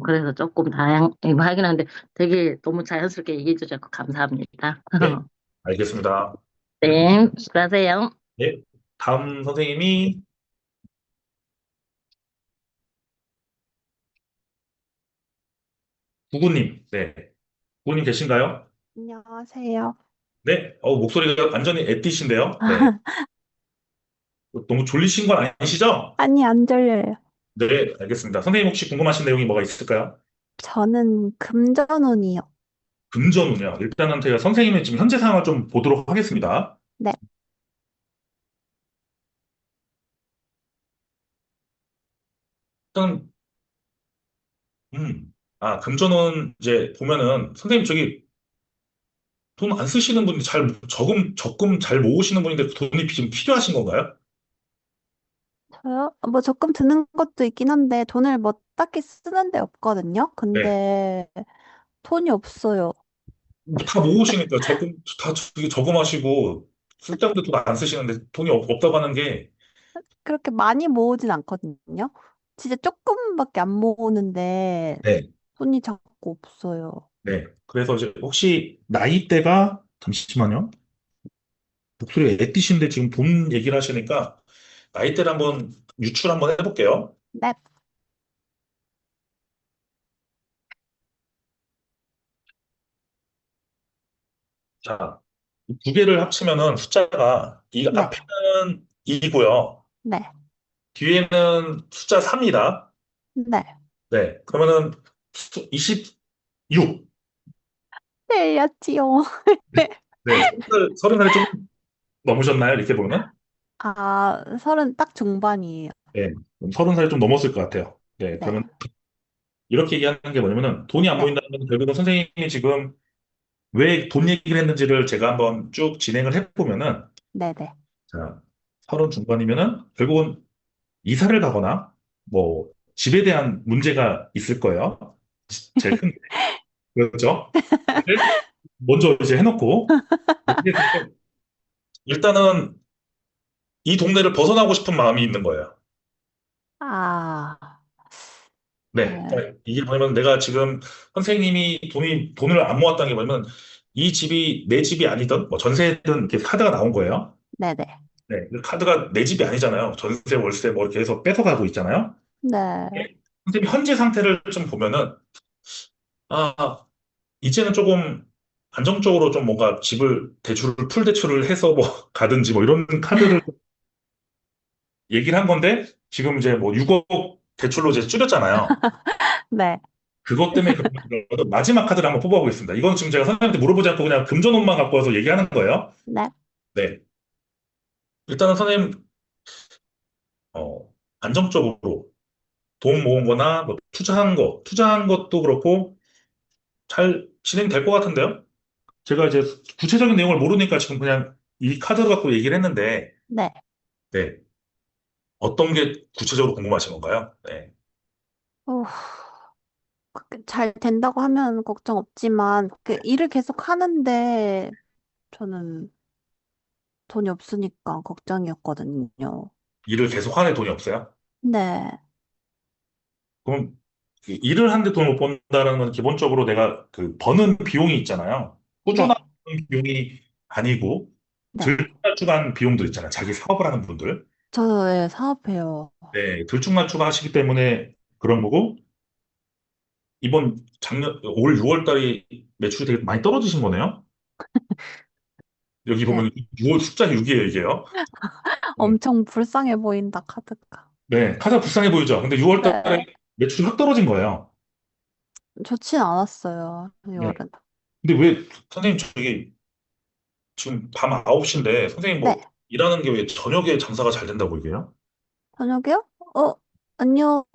그래서 조금 다양하긴 한데 되게 너무 자연스럽게 얘기해 주셔서 감사합니다. 네. 알겠습니다. 네, 수고하세요. 네. 다음 선생님이 구구님. 네. 구구님 계신가요? 안녕하세요. 네. 목소리가 완전히 애띠신데요. 네. 너무 졸리신 건 아니시죠? 아니, 안 졸려요. 네. 알겠습니다. 선생님 혹시 궁금하신 내용이 뭐가 있을까요? 저는 금전운이요. 금전운이요. 일단은 제가 선생님의 지금 현재 상황을 좀 보도록 하겠습니다. 네, 일단, 금전운 이제 보면은 선생님 저기 돈 안 쓰시는 분이 적금 잘 모으시는 분인데 돈이 지금 필요하신 건가요? 저요? 뭐 적금 드는 것도 있긴 한데 돈을 뭐 딱히 쓰는 데 없거든요. 네. 근데 돈이 없어요. 다 모으시니까 다 저기 저금하시고 쓸데없는 돈 안 쓰시는데 돈이 없다고 하는 게, 그렇게 많이 모으진 않거든요. 진짜 조금밖에 안 모으는데 네. 돈이 자꾸 없어요. 네. 그래서 이제 혹시 나이대가, 잠시만요. 목소리가 애띠신데 지금 돈 얘기를 하시니까 나이대를 한번 유출 한번 해볼게요. 네, 자, 두 개를 합치면은 숫자가 이 네, 앞에는 2고요. 네, 뒤에는 숫자 3이다. 네. 네. 그러면은 26. 틀렸지요. 네. 30살이 좀 넘으셨나요? 이렇게 보면? 아, 30 딱 중반이에요. 네. 30살이 좀 넘었을 것 같아요. 네. 네, 그러면 이렇게 얘기하는 게 뭐냐면은 돈이 안 네, 보인다는 결국은 선생님이 지금 왜 돈 얘기를 했는지를 제가 한번 쭉 진행을 해보면은 네, 네. 자, 30 중반이면은 결국은 이사를 가거나 뭐 집에 대한 문제가 있을 거예요. 제일 큰 게. 그렇죠? 먼저 이제 해놓고 일단은 이 동네를 벗어나고 싶은 마음이 있는 거예요. 아, 네. 네, 그러니까 이게 뭐냐면 내가 지금 선생님이 돈을 안 모았다는 게 뭐냐면 이 집이 내 집이 아니든 뭐 전세든 이렇게 카드가 나온 거예요. 네, 네, 네. 그 카드가 내 집이 아니잖아요. 전세, 월세 뭐 이렇게 해서 뺏어가고 있잖아요. 네. 네. 선생님 현재 상태를 좀 보면은 아, 이제는 조금 안정적으로 좀 뭔가 집을 풀 대출을 해서 뭐 가든지 뭐 이런 카드를 얘기를 한 건데 지금 이제 뭐 6억 대출로 이제 줄였잖아요. 네, 그것 때문에 마지막 카드를 한번 뽑아보겠습니다. 이건 지금 제가 선생님한테 물어보지 않고 그냥 금전운만 갖고 와서 얘기하는 거예요. 네. 네. 일단은 선생님, 어, 안정적으로 돈 모은 거나 뭐 투자한 것도 그렇고 잘 진행될 것 같은데요? 제가 이제 구체적인 내용을 모르니까 지금 그냥 이 카드 갖고 얘기를 했는데, 네. 네. 어떤 게 구체적으로 궁금하신 건가요? 네. 어, 잘 된다고 하면 걱정 없지만, 그 일을 계속 하는데, 저는 돈이 없으니까 걱정이었거든요. 일을 계속 하는데 돈이 없어요? 네, 그럼 그 일을 하는데 돈을 못 번다는 건 기본적으로 내가 그 버는 비용이 있잖아요. 꾸준한 네, 비용이 아니고 네. 들쭉날쭉한 비용도 있잖아요. 자기 사업을 하는 분들. 저의 사업해요. 네, 들쭉날쭉 하시기 때문에 그런 거고 이번 올 6월 달이 매출이 되게 많이 떨어지신 거네요. 여기 네. 보면 6월 숫자 6이에요, 이게요. 네, 엄청 불쌍해 보인다, 카드가. 네, 가장 불쌍해 보이죠. 근데 6월 달에 네, 매출이 확 떨어진 거예요. 좋진 않았어요, 네. 6월은. 근데 왜 선생님 저기 지금 밤 9시인데 선생님 네, 뭐 일하는 게 왜 저녁에 장사가 잘 된다고 얘기해요? 저녁이요? 어, 아니요,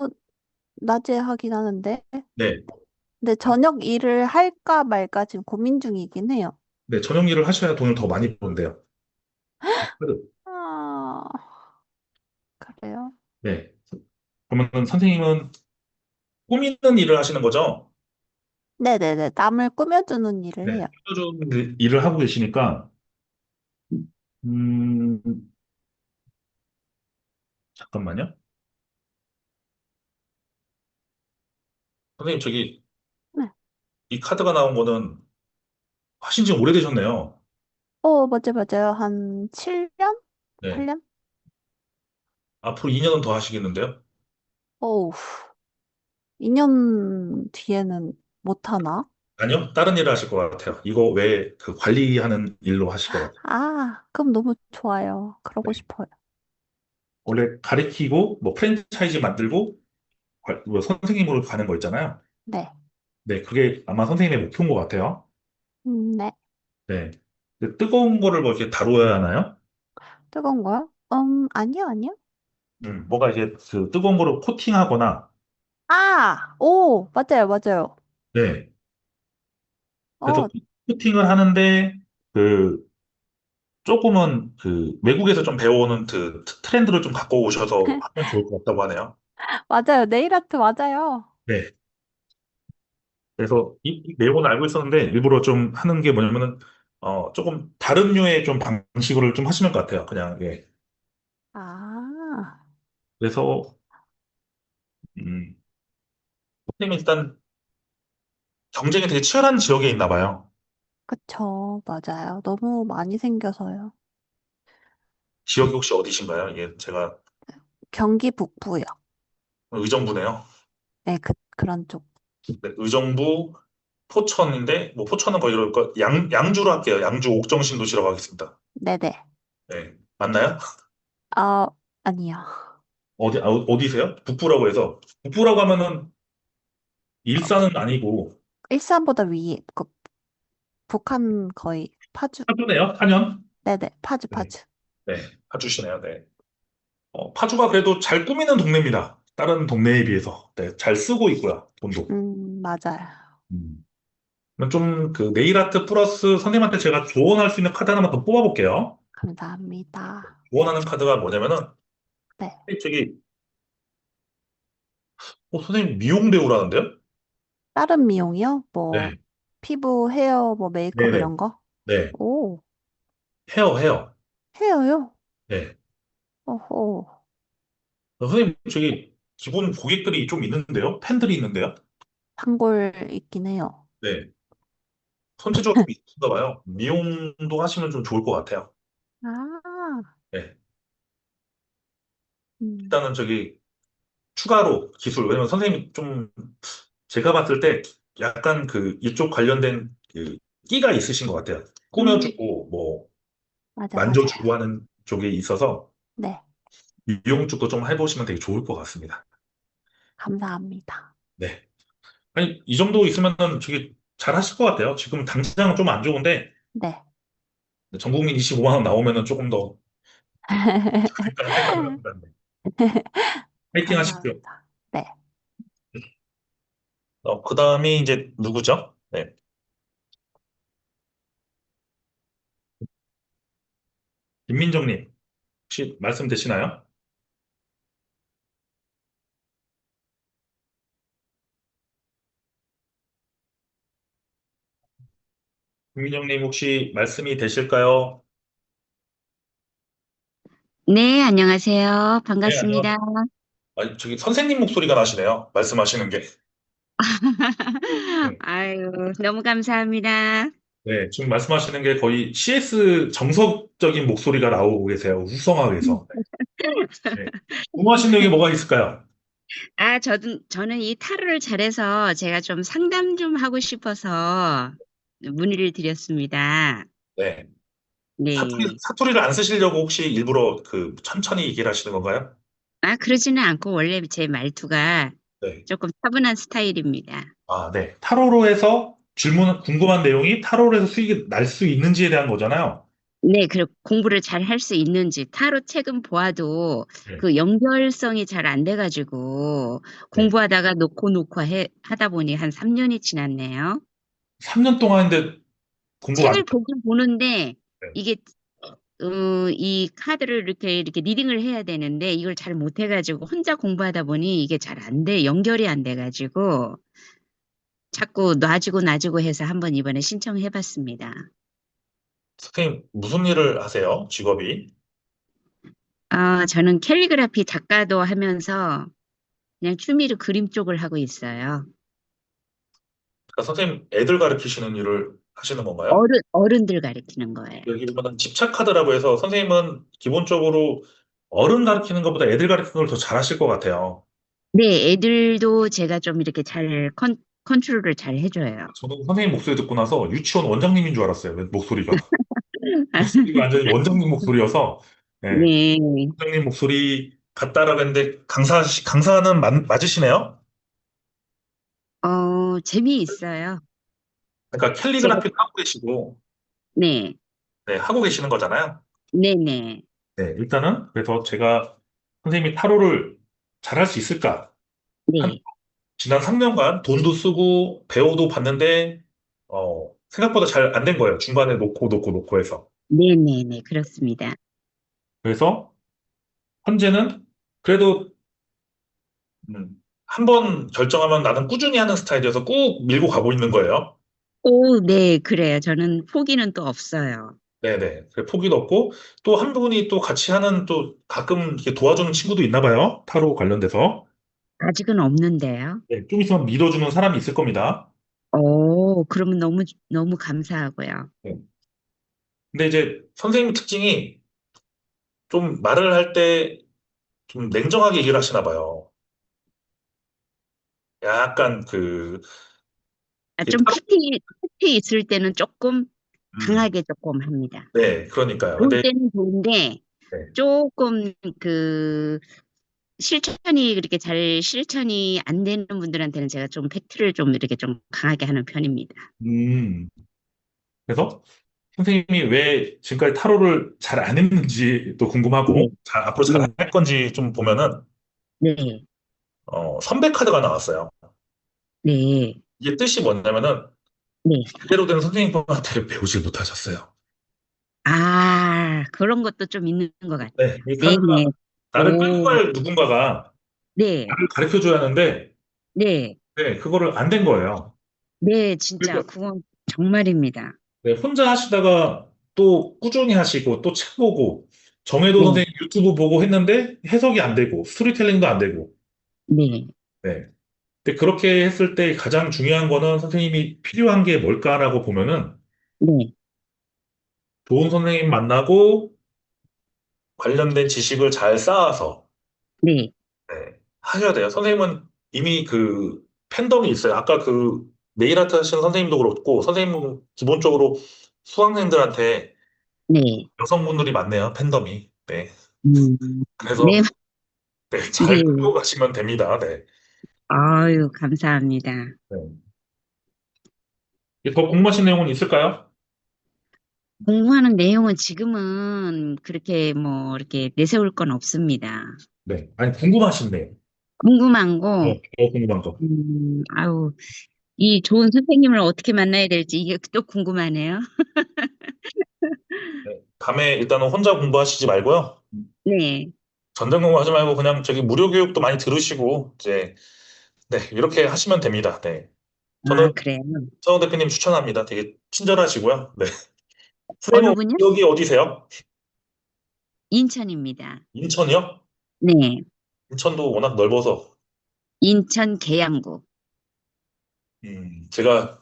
낮에 하긴 하는데. 네. 근데 저녁 일을 할까 말까 지금 고민 중이긴 해요. 네, 저녁 일을 하셔야 돈을 더 많이 번대요. 아, 그래요? 네. 그러면 선생님은 꾸미는 일을 하시는 거죠? 네네네. 남을 꾸며주는 일을 네. 해요. 꾸며주는 일을 하고 계시니까, 음, 잠깐만요. 선생님, 저기, 네. 이 카드가 나온 거는 하신 지 오래되셨네요. 맞아요, 맞아요. 한 7년? 네. 8년? 앞으로 2년은 더 하시겠는데요? 어우, 2년 뒤에는 못하나? 아니요, 다른 일을 하실 것 같아요. 이거 외에 그 관리하는 일로 하실 것 같아요. 아, 그럼 너무 좋아요. 그러고 네. 싶어요. 원래 가리키고, 뭐 프랜차이즈 만들고, 뭐 선생님으로 가는 거 있잖아요. 네. 네, 그게 아마 선생님의 목표인 것 같아요. 네. 네. 근데 뜨거운 거를 뭐 이렇게 다루어야 하나요? 뜨거운 거요? 아니요, 아니요. 뭐가 이제 그 뜨거운 거를 코팅하거나, 아, 오, 맞아요, 맞아요. 네. 그래서 어, 코팅을 하는데, 그, 조금은 그 외국에서 좀 배워오는 그 트렌드를 좀 갖고 오셔서 하면 좋을 것 같다고 하네요. 맞아요. 네일 아트 맞아요. 네. 그래서 이 내용은 알고 있었는데, 일부러 좀 하는 게 뭐냐면은, 조금 다른 류의 좀 방식으로 좀 하시는 것 같아요. 그냥, 예. 아, 그래서, 음, 선생님이 일단 경쟁이 되게 치열한 지역에 있나 봐요. 그쵸. 맞아요. 너무 많이 생겨서요. 지역이 혹시 어디신가요? 이게 제가 경기 북부요. 의정부네요. 네, 그런 쪽. 네, 의정부 포천인데 뭐 포천은 거의 이럴 거 양주로 할게요. 양주 옥정신 도시라고 하겠습니다. 네네. 네, 맞나요? 어, 아니요. 어디세요? 북부라고 해서 북부라고 하면은 일산은 아니고 일산보다 위에, 북한 거의 파주. 파주네요. 파년. 네네, 파주, 네, 파주. 네, 파주시네요. 네. 파주가 그래도 잘 꾸미는 동네입니다. 다른 동네에 비해서. 네, 잘 쓰고 있고요. 돈도. 맞아요. 음. 그럼 좀 그 네일 아트 플러스 선생님한테 제가 조언할 수 있는 카드 하나만 더 뽑아볼게요. 감사합니다. 조언하는 카드가 뭐냐면은 네. 저기 선생님 미용 배우라는데요? 다른 미용이요? 뭐, 네, 피부, 헤어, 뭐, 메이크업 네네, 이런 거? 네. 오, 헤어. 헤어요? 네. 오호. 선생님 저기 기본 고객들이 좀 있는데요? 팬들이 있는데요? 단골 있긴 해요. 네. 손재주가 좀 있는가 봐요. 미용도 하시면 좀 좋을 것 같아요. 아, 네. 음, 일단은 저기 추가로 기술, 왜냐면 선생님이 좀 제가 봤을 때 약간 그 이쪽 관련된 그 끼가 있으신 것 같아요. 음, 꾸며주고 뭐 만져주고 맞아요. 하는 쪽에 있어서 네, 미용 쪽도 좀 해보시면 되게 좋을 것 같습니다. 감사합니다. 네. 아니, 이 정도 있으면은 되게 잘 하실 것 같아요. 지금 당장 좀 안 좋은데 네. 전 국민 25만 원 나오면은 조금 더 잘할까 생각을 합니다. 네. 파이팅 하십시오. 감사합니다. 네. 그 다음이 이제 누구죠? 네. 김민정님, 혹시 말씀되시나요? 김민정님, 혹시 말씀이 되실까요? 네, 안녕하세요. 네, 안녕하세요. 반갑습니다. 저기 선생님 목소리가 나시네요. 말씀하시는 게. 네, 아유, 너무 감사합니다. 네, 지금 말씀하시는 게 거의 CS 정석적인 목소리가 나오고 계세요. 우성하게서. 네. 궁금하신 얘기 뭐가 있을까요? 저는 이 타로를 잘해서 제가 좀 상담 좀 하고 싶어서 문의를 드렸습니다. 네. 네. 사투리를 안 쓰시려고 혹시 일부러 그 천천히 얘기를 하시는 건가요? 그러지는 않고 원래 제 말투가 네. 조금 차분한 스타일입니다. 아, 네. 타로로 해서 궁금한 내용이 타로로 해서 수익이 날 수 있는지에 대한 거잖아요. 네, 그리고 공부를 잘 할 수 있는지 타로 책은 보아도 네. 그 연결성이 잘 안 돼가지고 네. 공부하다가 놓고 하다 보니 한 3년이 지났네요. 3년 동안 했는데 공부가 안 책을 돼요. 보긴 보는데 네. 이게 이 카드를 이렇게 리딩을 해야 되는데 이걸 잘 못해 가지고 혼자 공부하다 보니 이게 잘 안 돼. 연결이 안 돼 가지고 자꾸 놔주고 해서 한번 이번에 신청해 봤습니다. 선생님, 무슨 일을 하세요? 직업이? 저는 캘리그라피 작가도 하면서 그냥 취미로 그림 쪽을 하고 있어요. 그러니까 선생님, 애들 가르치시는 일을 하시는 건가요? 어른들 가르치는 거예요. 여기 보면 집착카드라고 해서 선생님은 기본적으로 어른 가르치는 것보다 애들 가르치는 걸 더 잘하실 것 같아요. 네, 애들도 제가 좀 이렇게 잘 컨트롤을 잘 해줘요. 저도 선생님 목소리 듣고 나서 유치원 원장님인 줄 알았어요. 목소리가. 목소리가 완전히 원장님 목소리여서, 네, 네. 원장님 목소리 같다라고 했는데, 강사는 맞으시네요? 재미있어요. 그러니까 제가, 캘리그라피도 하고 계시고, 네, 네, 하고 계시는 거잖아요. 네네, 네, 일단은, 그래서 제가 선생님이 타로를 잘할 수 있을까? 한, 네, 지난 3년간 돈도 쓰고, 배워도 봤는데, 생각보다 잘 안 된 거예요. 중간에 놓고 해서. 네네네, 그렇습니다. 그래서, 현재는, 그래도 한 번 결정하면 나는 꾸준히 하는 스타일이어서 꾹 밀고 가고 있는 거예요. 오, 네, 그래요. 저는 포기는 또 없어요. 네네. 포기도 없고, 또 한 분이 또 같이 하는 또 가끔 이렇게 도와주는 친구도 있나 봐요. 타로 관련돼서. 아직은 없는데요. 네, 좀 있으면 믿어주는 사람이 있을 겁니다. 오, 그러면 너무 감사하고요. 네. 근데 이제 선생님 특징이 좀 말을 할 때 좀 냉정하게 얘기를 하시나 봐요. 약간 그, 이게 좀 파티 있을 때는 조금 음, 강하게 조금 합니다. 네, 그러니까요. 좋을 근데, 때는 좋은데 네. 조금 그 실천이 안 되는 분들한테는 제가 좀 팩트를 좀 이렇게 좀 강하게 하는 편입니다. 음, 그래서 선생님이 왜 지금까지 타로를 잘 안 했는지도 네, 궁금하고, 앞으로 잘 네, 할 건지 좀 보면은, 네, 선배 카드가 나왔어요. 네, 이게 뜻이 뭐냐면은, 네. 제대로 된 선생님한테 배우질 못하셨어요. 아, 그런 것도 좀 있는 것 같아요. 네, 이 네, 카드가 네. 나를 끌고 오, 갈 누군가가 네, 나를 가르쳐 줘야 하는데, 네, 네, 그거를 안 된 거예요. 네, 진짜 그러니까 그건 정말입니다. 네, 혼자 하시다가 또 꾸준히 하시고 또 책 보고 정혜도 네, 선생님 유튜브 보고 했는데 해석이 안 되고 스토리텔링도 안 되고 네, 네. 근데 그렇게 했을 때 가장 중요한 거는 선생님이 필요한 게 뭘까라고 보면은 네, 좋은 선생님 만나고 관련된 지식을 잘 쌓아서 네, 네, 하셔야 돼요. 선생님은 이미 그 팬덤이 있어요. 아까 그 네일 아트 하시는 선생님도 그렇고 선생님은 기본적으로 수강생들한테 네, 여성분들이 많네요. 팬덤이. 네. 음, 네, 그래서 네, 잘 네. 끌고 가시면 됩니다. 네. 아유, 감사합니다. 네. 더 궁금하신 내용은 있을까요? 공부하는 내용은 지금은 그렇게 뭐 이렇게 내세울 건 없습니다. 네. 아니, 궁금하신 내용. 궁금한 거, 더 궁금한 거. 아유, 이 좋은 선생님을 어떻게 만나야 될지 이게 또 궁금하네요. 네. 밤에 일단은 혼자 공부하시지 말고요. 네. 전담 공부하지 말고 그냥 저기 무료 교육도 많이 들으시고 이제 네, 이렇게 하시면 됩니다. 네. 저는 아, 그래요. 서영 대표님 추천합니다. 되게 친절하시고요. 네. 어느 선생님 분요? 여기 어디세요? 인천입니다. 인천이요? 네. 인천도 워낙 넓어서 인천 계양구. 제가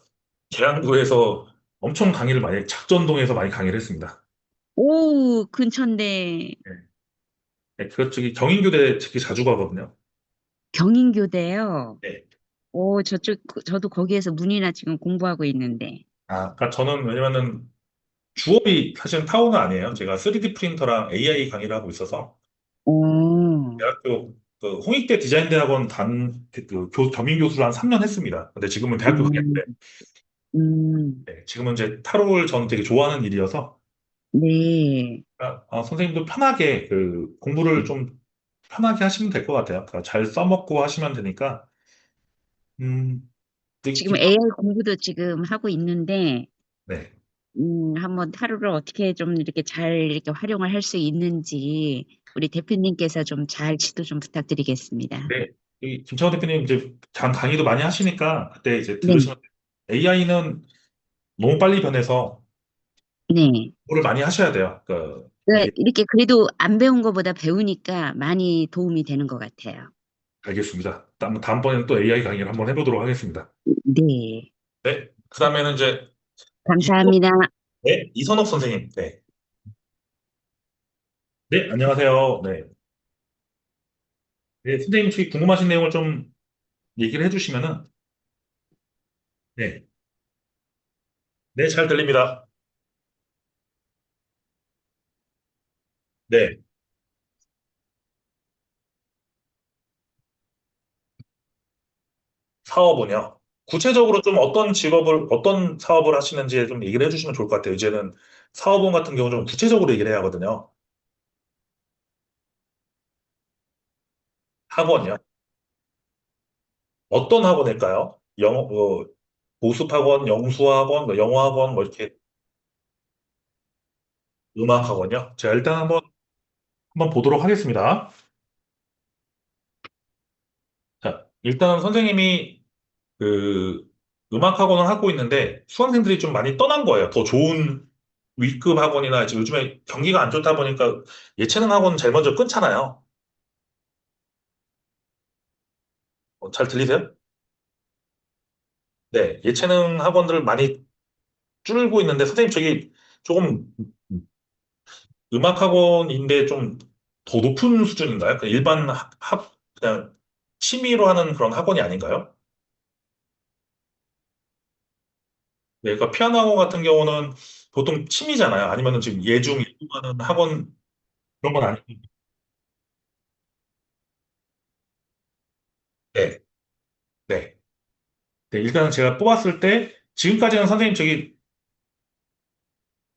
계양구에서 엄청 강의를 많이 작전동에서 많이 강의를 했습니다. 오, 근처인데 네. 네, 그쪽이 경인교대 특히 자주 가거든요. 경인교대요. 네. 오, 저도 거기에서 문이나 지금 공부하고 있는데. 그러니까 저는 왜냐면은 주업이 사실은 타고는 아니에요. 제가 3D 프린터랑 AI 강의를 하고 있어서 오, 대학교 그 홍익대 디자인대학원 겸임 교수를 한 3년 했습니다. 근데 지금은 대학교 음, 강의인데 지금은 이제 타로를 저는 되게 좋아하는 일이어서 네. 선생님도 편하게 그 공부를 좀 편하게 하시면 될 것 같아요. 그러니까 잘 써먹고 하시면 되니까 음, 지금 AI 공부도 지금 하고 있는데, 네. 한번 하루를 어떻게 좀 이렇게 잘 이렇게 활용을 할 수 있는지 우리 대표님께서 좀 잘 지도 좀 부탁드리겠습니다. 네. 이 김창호 대표님 이제 강의도 많이 하시니까 그때 이제 네, 들으시면 AI는 너무 빨리 변해서 네. 공부를 많이 하셔야 돼요. 그 그러니까 이게 이렇게 그래도 안 배운 것보다 배우니까 많이 도움이 되는 것 같아요. 알겠습니다. 다음번에는 또 AI 강의를 한번 해보도록 하겠습니다. 네. 네. 그다음에는 이제 이선옥, 감사합니다. 네, 이선옥 선생님. 네. 네, 안녕하세요. 네. 네, 선생님 혹시 궁금하신 내용을 좀 얘기를 해주시면은 네. 네, 잘 들립니다. 네. 사업은요. 구체적으로 좀 어떤 사업을 하시는지 좀 얘기를 해주시면 좋을 것 같아요. 이제는 사업원 같은 경우는 좀 구체적으로 얘기를 해야 하거든요. 학원이요. 어떤 학원일까요? 보습학원, 영수학원, 뭐 영어학원, 뭐 이렇게 음악학원이요. 제가 일단 한번 보도록 하겠습니다. 자, 일단 선생님이 그 음악학원을 하고 있는데 수강생들이 좀 많이 떠난 거예요. 더 좋은 위급 학원이나 지금 요즘에 경기가 안 좋다 보니까 예체능 학원 제일 먼저 끊잖아요. 잘 들리세요? 네, 예체능 학원들 많이 줄고 있는데 선생님 저기 조금 음악 학원인데 좀 더 높은 수준인가요? 그 일반 그냥 취미로 하는 그런 학원이 아닌가요? 네, 그러니까 피아노 학원 같은 경우는 보통 취미잖아요. 아니면은 지금 예중 일부하는 학원 그런 건 아니고. 네, 네. 네, 일단은 제가 뽑았을 때 지금까지는 선생님 저기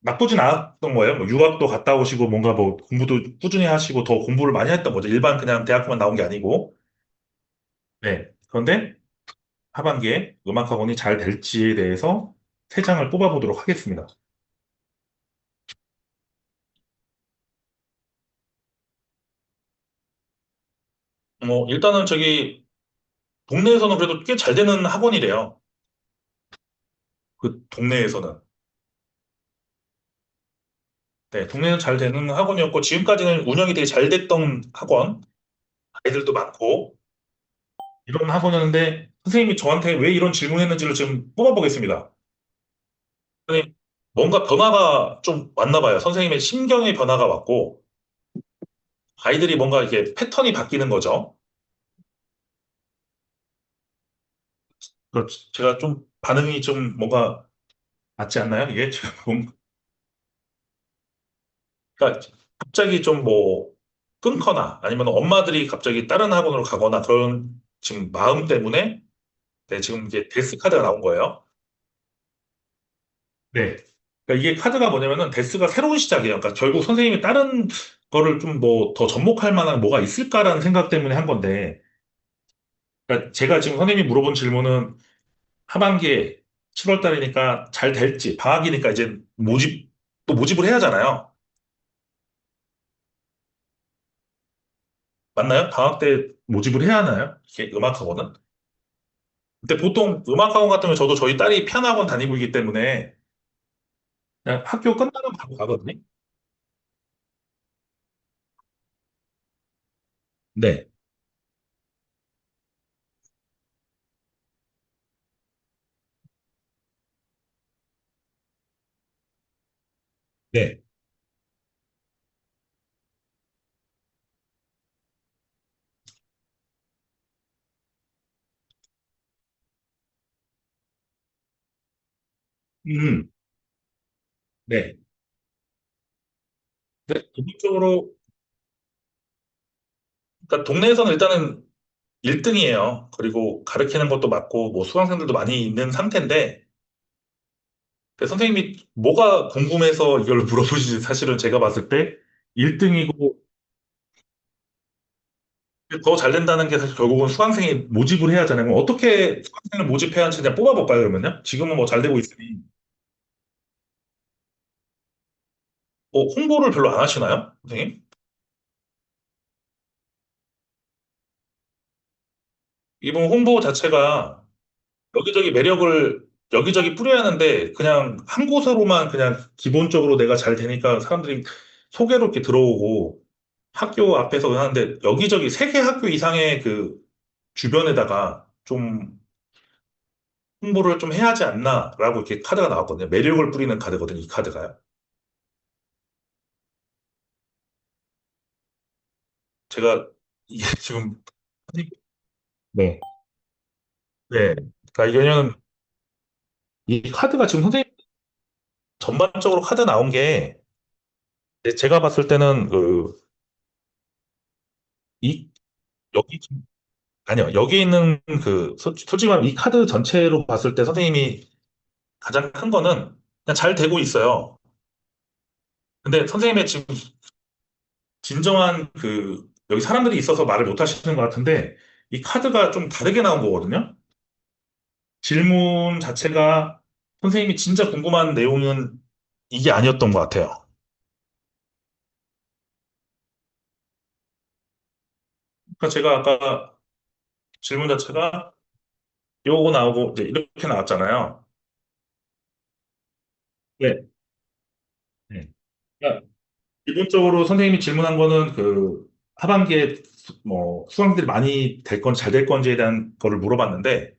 나쁘진 않았던 거예요. 뭐 유학도 갔다 오시고 뭔가 뭐 공부도 꾸준히 하시고 더 공부를 많이 했던 거죠. 일반 그냥 대학교만 나온 게 아니고. 네. 그런데 하반기에 음악학원이 잘 될지에 대해서 세 장을 뽑아보도록 하겠습니다. 뭐 일단은 저기 동네에서는 그래도 꽤 잘 되는 학원이래요. 그 동네에서는. 네, 동네에서 잘 되는 학원이었고 지금까지는 운영이 되게 잘 됐던 학원, 아이들도 많고 이런 학원이었는데 선생님이 저한테 왜 이런 질문했는지를 지금 뽑아보겠습니다. 선생님, 뭔가 변화가 좀 왔나 봐요. 선생님의 심경의 변화가 왔고 아이들이 뭔가 이렇게 패턴이 바뀌는 거죠. 제가 좀 반응이 좀 뭔가 맞지 않나요? 이게 지금 그러니까 갑자기 좀 뭐 끊거나 아니면 엄마들이 갑자기 다른 학원으로 가거나 그런 지금 마음 때문에 네, 지금 이제 데스 카드가 나온 거예요. 네. 그러니까 이게 카드가 뭐냐면은 데스가 새로운 시작이에요. 그러니까 결국 선생님이 다른 거를 좀 뭐 더 접목할 만한 뭐가 있을까라는 생각 때문에 한 건데, 그러니까 제가 지금 선생님이 물어본 질문은 하반기에 7월 달이니까 잘 될지, 방학이니까 이제 또 모집을 해야 하잖아요. 맞나요? 방학 때 모집을 해야 하나요? 이게 음악학원은? 근데 보통 음악학원 같으면 저도 저희 딸이 피아노 학원 다니고 있기 때문에 그냥 학교 끝나면 바로 가거든요. 네. 네. 음, 네. 근데 기본적으로, 그러니까 동네에서는 일단은 1등이에요. 그리고 가르치는 것도 맞고, 뭐 수강생들도 많이 있는 상태인데, 선생님이 뭐가 궁금해서 이걸 물어보시지 사실은 제가 봤을 때 1등이고 더 잘 된다는 게 사실 결국은 수강생이 모집을 해야 하잖아요. 그럼 어떻게 수강생을 모집해야 하는지 그냥 뽑아볼까요, 그러면요? 지금은 뭐 잘 되고 있으니. 홍보를 별로 안 하시나요, 선생님? 이번 홍보 자체가 여기저기 매력을 여기저기 뿌려야 하는데 그냥 한 곳으로만 그냥 기본적으로 내가 잘 되니까 사람들이 소개로 이렇게 들어오고 학교 앞에서 하는데 여기저기 세 개 학교 이상의 그 주변에다가 좀 홍보를 좀 해야 하지 않나라고 이렇게 카드가 나왔거든요. 매력을 뿌리는 카드거든요, 이 카드가요. 제가 이게 지금 네. 네. 그러니까 이거는 이 카드가 지금 선생님 전반적으로 카드 나온 게 제가 봤을 때는 이 여기 아니요. 여기 있는 솔직히 말하면 이 카드 전체로 봤을 때 선생님이 가장 큰 거는 그냥 잘 되고 있어요. 근데 선생님의 지금 진정한 여기 사람들이 있어서 말을 못 하시는 것 같은데 이 카드가 좀 다르게 나온 거거든요. 질문 자체가 선생님이 진짜 궁금한 내용은 이게 아니었던 것 같아요. 그러니까 제가 아까 질문 자체가 요거 나오고 이제 이렇게 나왔잖아요. 네. 네. 그러니까 기본적으로 선생님이 질문한 거는 하반기에 뭐 수강들이 많이 될 건 잘 될 건지에 대한 거를 물어봤는데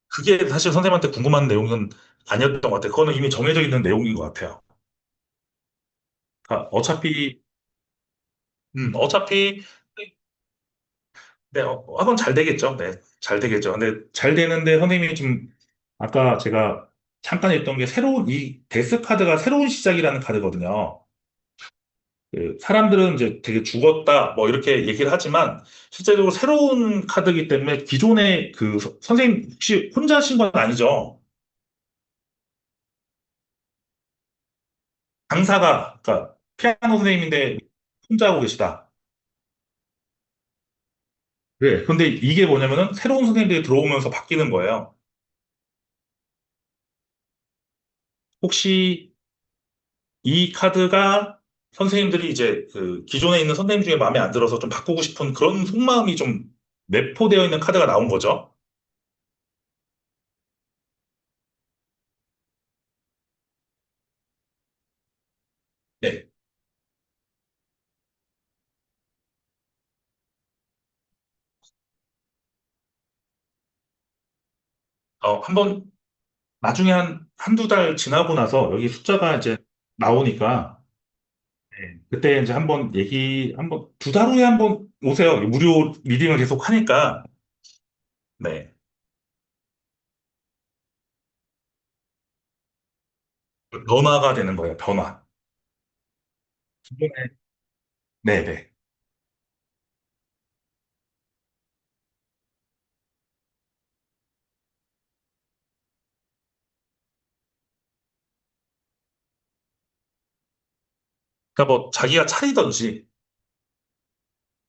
그게 사실 선생님한테 궁금한 내용은 아니었던 것 같아요. 그거는 이미 정해져 있는 내용인 것 같아요. 그러니까 어차피 어차피, 네, 학원 잘 되겠죠. 네, 잘 되겠죠. 근데 잘 되는데 선생님이 좀, 아까 제가 잠깐 했던 게 이 데스 카드가 새로운 시작이라는 카드거든요. 사람들은 이제 되게 죽었다, 뭐 이렇게 얘기를 하지만, 실제적으로 새로운 카드이기 때문에 기존의 선생님 혹시 혼자 하신 건 아니죠? 강사가, 그러니까 피아노 선생님인데 혼자 하고 계시다. 네. 근데 이게 뭐냐면은 새로운 선생님들이 들어오면서 바뀌는 거예요. 혹시 이 카드가 선생님들이 이제 기존에 있는 선생님 중에 마음에 안 들어서 좀 바꾸고 싶은 그런 속마음이 좀 내포되어 있는 카드가 나온 거죠. 네. 한번 나중에 한두 달 지나고 나서 여기 숫자가 이제 나오니까 네, 그때 이제 한번 두 달 후에 한번 오세요. 무료 리딩을 계속 하니까. 네. 변화가 되는 거예요. 변화. 기존에 네네. 그러니까 뭐 자기가 차리든지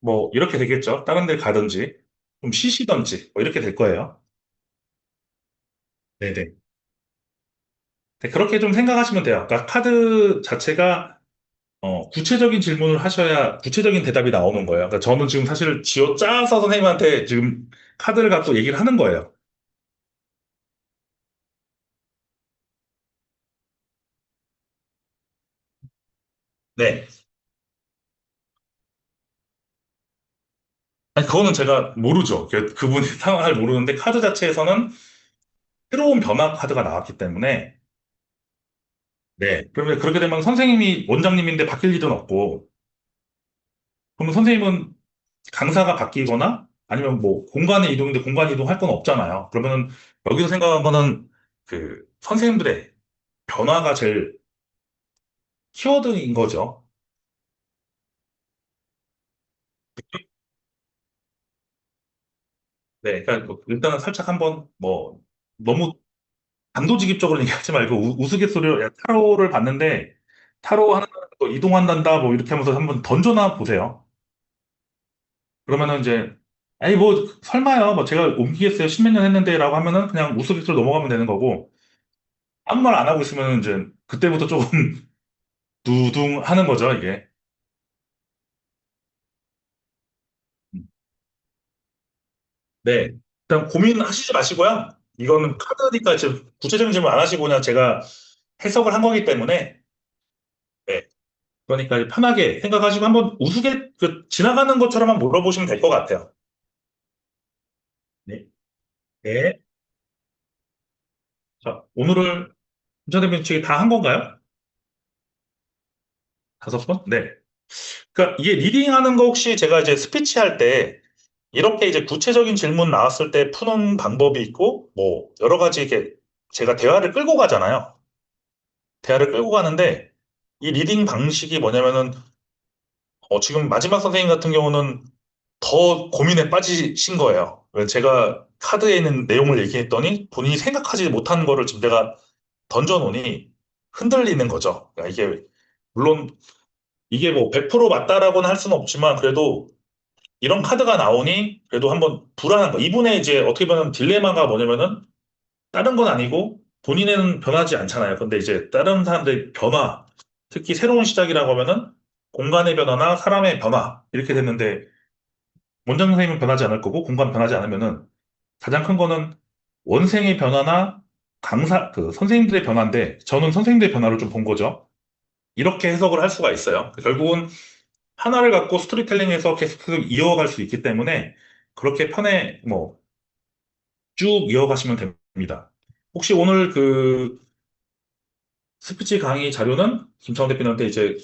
뭐 이렇게 되겠죠. 다른 데 가든지 좀 쉬시든지 뭐 이렇게 될 거예요. 네네. 네, 그렇게 좀 생각하시면 돼요. 그러니까 카드 자체가 구체적인 질문을 하셔야 구체적인 대답이 나오는 거예요. 그러니까 저는 지금 사실 쥐어짜서 선생님한테 지금 카드를 갖고 얘기를 하는 거예요. 네. 아니, 그거는 제가 모르죠. 그분의 상황을 모르는데 카드 자체에서는 새로운 변화 카드가 나왔기 때문에 네. 그러면 그렇게 되면 선생님이 원장님인데 바뀔 일은 없고 그러면 선생님은 강사가 바뀌거나 아니면 뭐 공간의 이동인데 공간 이동할 건 없잖아요. 그러면은 여기서 생각한 거는 선생님들의 변화가 제일 키워드인 거죠. 네, 그러니까 일단은 살짝 한번 뭐 너무 단도직입적으로 얘기하지 말고 우스갯소리로 야, 타로를 봤는데 타로 하는 거 이동한단다 뭐 이렇게 하면서 한번 던져놔 보세요. 그러면은 이제 아니 뭐 설마요 뭐 제가 옮기겠어요 십몇 년 했는데라고 하면은 그냥 우스갯소리로 넘어가면 되는 거고 아무 말 안 하고 있으면 이제 그때부터 조금 두둥하는 거죠 이게. 네. 일단 고민하시지 마시고요. 이거는 카드니까 지금 구체적인 질문 안 하시고 그냥 제가 해석을 한 거기 때문에 네. 그러니까 편하게 생각하시고 한번 지나가는 것처럼 한번 물어보시면 될 것 같아요. 네. 네. 자, 오늘을 전자대면 측이 다 한 건가요? 다섯 번? 네. 그러니까 이게 리딩하는 거 혹시 제가 이제 스피치 할 때 이렇게 이제 구체적인 질문 나왔을 때 푸는 방법이 있고 뭐 여러 가지 이렇게 제가 대화를 끌고 가잖아요. 대화를 끌고 가는데 이 리딩 방식이 뭐냐면은 지금 마지막 선생님 같은 경우는 더 고민에 빠지신 거예요. 제가 카드에 있는 내용을 얘기했더니 본인이 생각하지 못한 거를 지금 내가 던져놓으니 흔들리는 거죠. 그러니까 물론 이게 뭐 100% 맞다라고는 할 수는 없지만 그래도 이런 카드가 나오니 그래도 한번 불안한 거. 이분의 이제 어떻게 보면 딜레마가 뭐냐면은 다른 건 아니고 본인은 변하지 않잖아요. 근데 이제 다른 사람들의 변화, 특히 새로운 시작이라고 하면은 공간의 변화나 사람의 변화 이렇게 됐는데 원장 선생님은 변하지 않을 거고 공간 변하지 않으면은 가장 큰 거는 원생의 변화나 선생님들의 변화인데 저는 선생님들의 변화를 좀 본 거죠. 이렇게 해석을 할 수가 있어요. 결국은 하나를 갖고 스토리텔링에서 계속 이어갈 수 있기 때문에 그렇게 뭐 쭉 이어가시면 됩니다. 혹시 오늘 스피치 강의 자료는 김창원 대표님한테 이제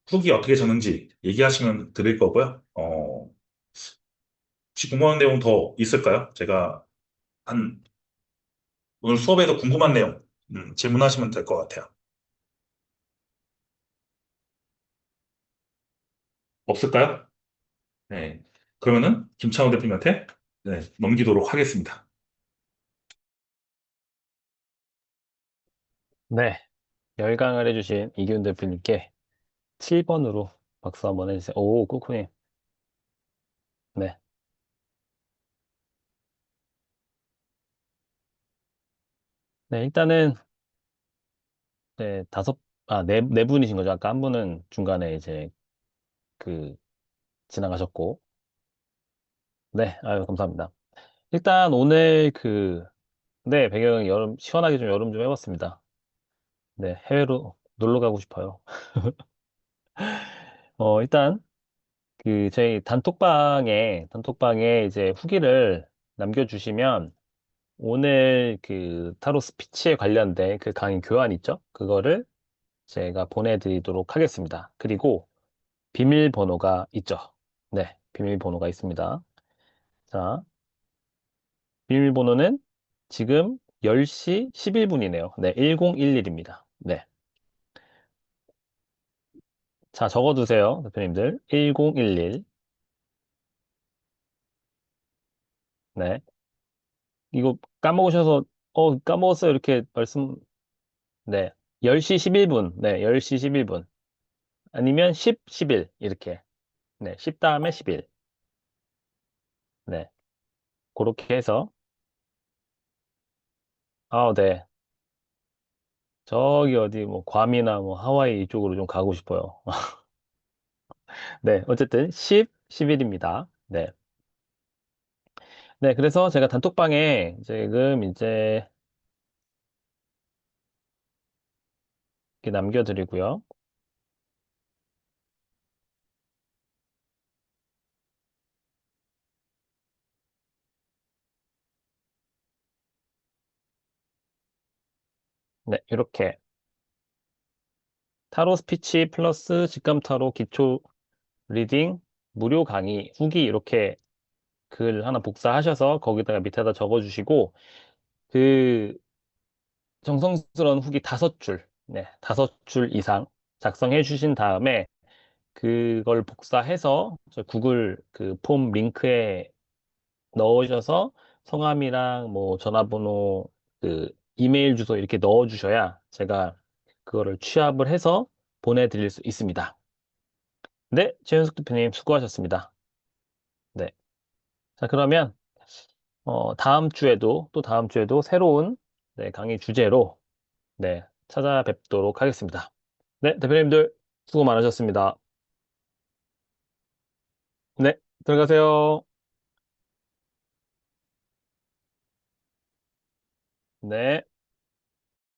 후기 어떻게 졌는지 얘기하시면 드릴 거고요. 혹시 궁금한 내용 더 있을까요? 제가 한 오늘 수업에서 궁금한 내용 질문하시면 될 것 같아요. 없을까요? 네. 그러면은 김창호 대표님한테 네, 넘기도록 하겠습니다. 네, 열강을 해주신 이기훈 대표님께 7번으로 박수 한번 해주세요. 오, 꾸꾸님. 네. 네, 일단은, 네, 네 분이신 거죠. 아까 한 분은 중간에 이제 그, 지나가셨고. 네, 아유, 감사합니다. 일단 오늘 네, 배경 시원하게 좀 여름 좀 해봤습니다. 네, 해외로 놀러 가고 싶어요. 일단, 저희 단톡방에 이제 후기를 남겨주시면 오늘 타로 스피치에 관련된 그 강의 교환 있죠? 그거를 제가 보내드리도록 하겠습니다. 그리고 비밀번호가 있죠? 네, 비밀번호가 있습니다. 자, 비밀번호는 지금 10시 11분이네요. 네, 1011입니다. 네. 자, 적어두세요, 대표님들. 1011. 네. 이거 까먹으셔서, 까먹었어요. 이렇게 네. 10시 11분. 네, 10시 11분. 아니면 10, 11. 이렇게. 네, 10 다음에 11. 네. 그렇게 해서, 네. 저기 어디 뭐 괌이나 뭐 하와이 이쪽으로 좀 가고 싶어요. 네, 어쨌든 10, 11입니다. 네. 네, 그래서 제가 단톡방에 지금 이제 이렇게 남겨드리고요. 네, 이렇게 타로 스피치 플러스 직감 타로 기초 리딩 무료 강의 후기 이렇게 글 하나 복사하셔서 거기다가 밑에다 적어주시고 그 정성스러운 후기 5줄, 네, 5줄 이상 작성해 주신 다음에 그걸 복사해서 저 구글 그 폼 링크에 넣으셔서 성함이랑 뭐 전화번호, 이메일 주소 이렇게 넣어 주셔야 제가 그거를 취합을 해서 보내드릴 수 있습니다. 네, 최현숙 대표님 수고하셨습니다. 네. 자, 그러면 또 다음 주에도 새로운 네, 강의 주제로 네, 찾아뵙도록 하겠습니다. 네, 대표님들 수고 많으셨습니다. 네, 들어가세요. 네.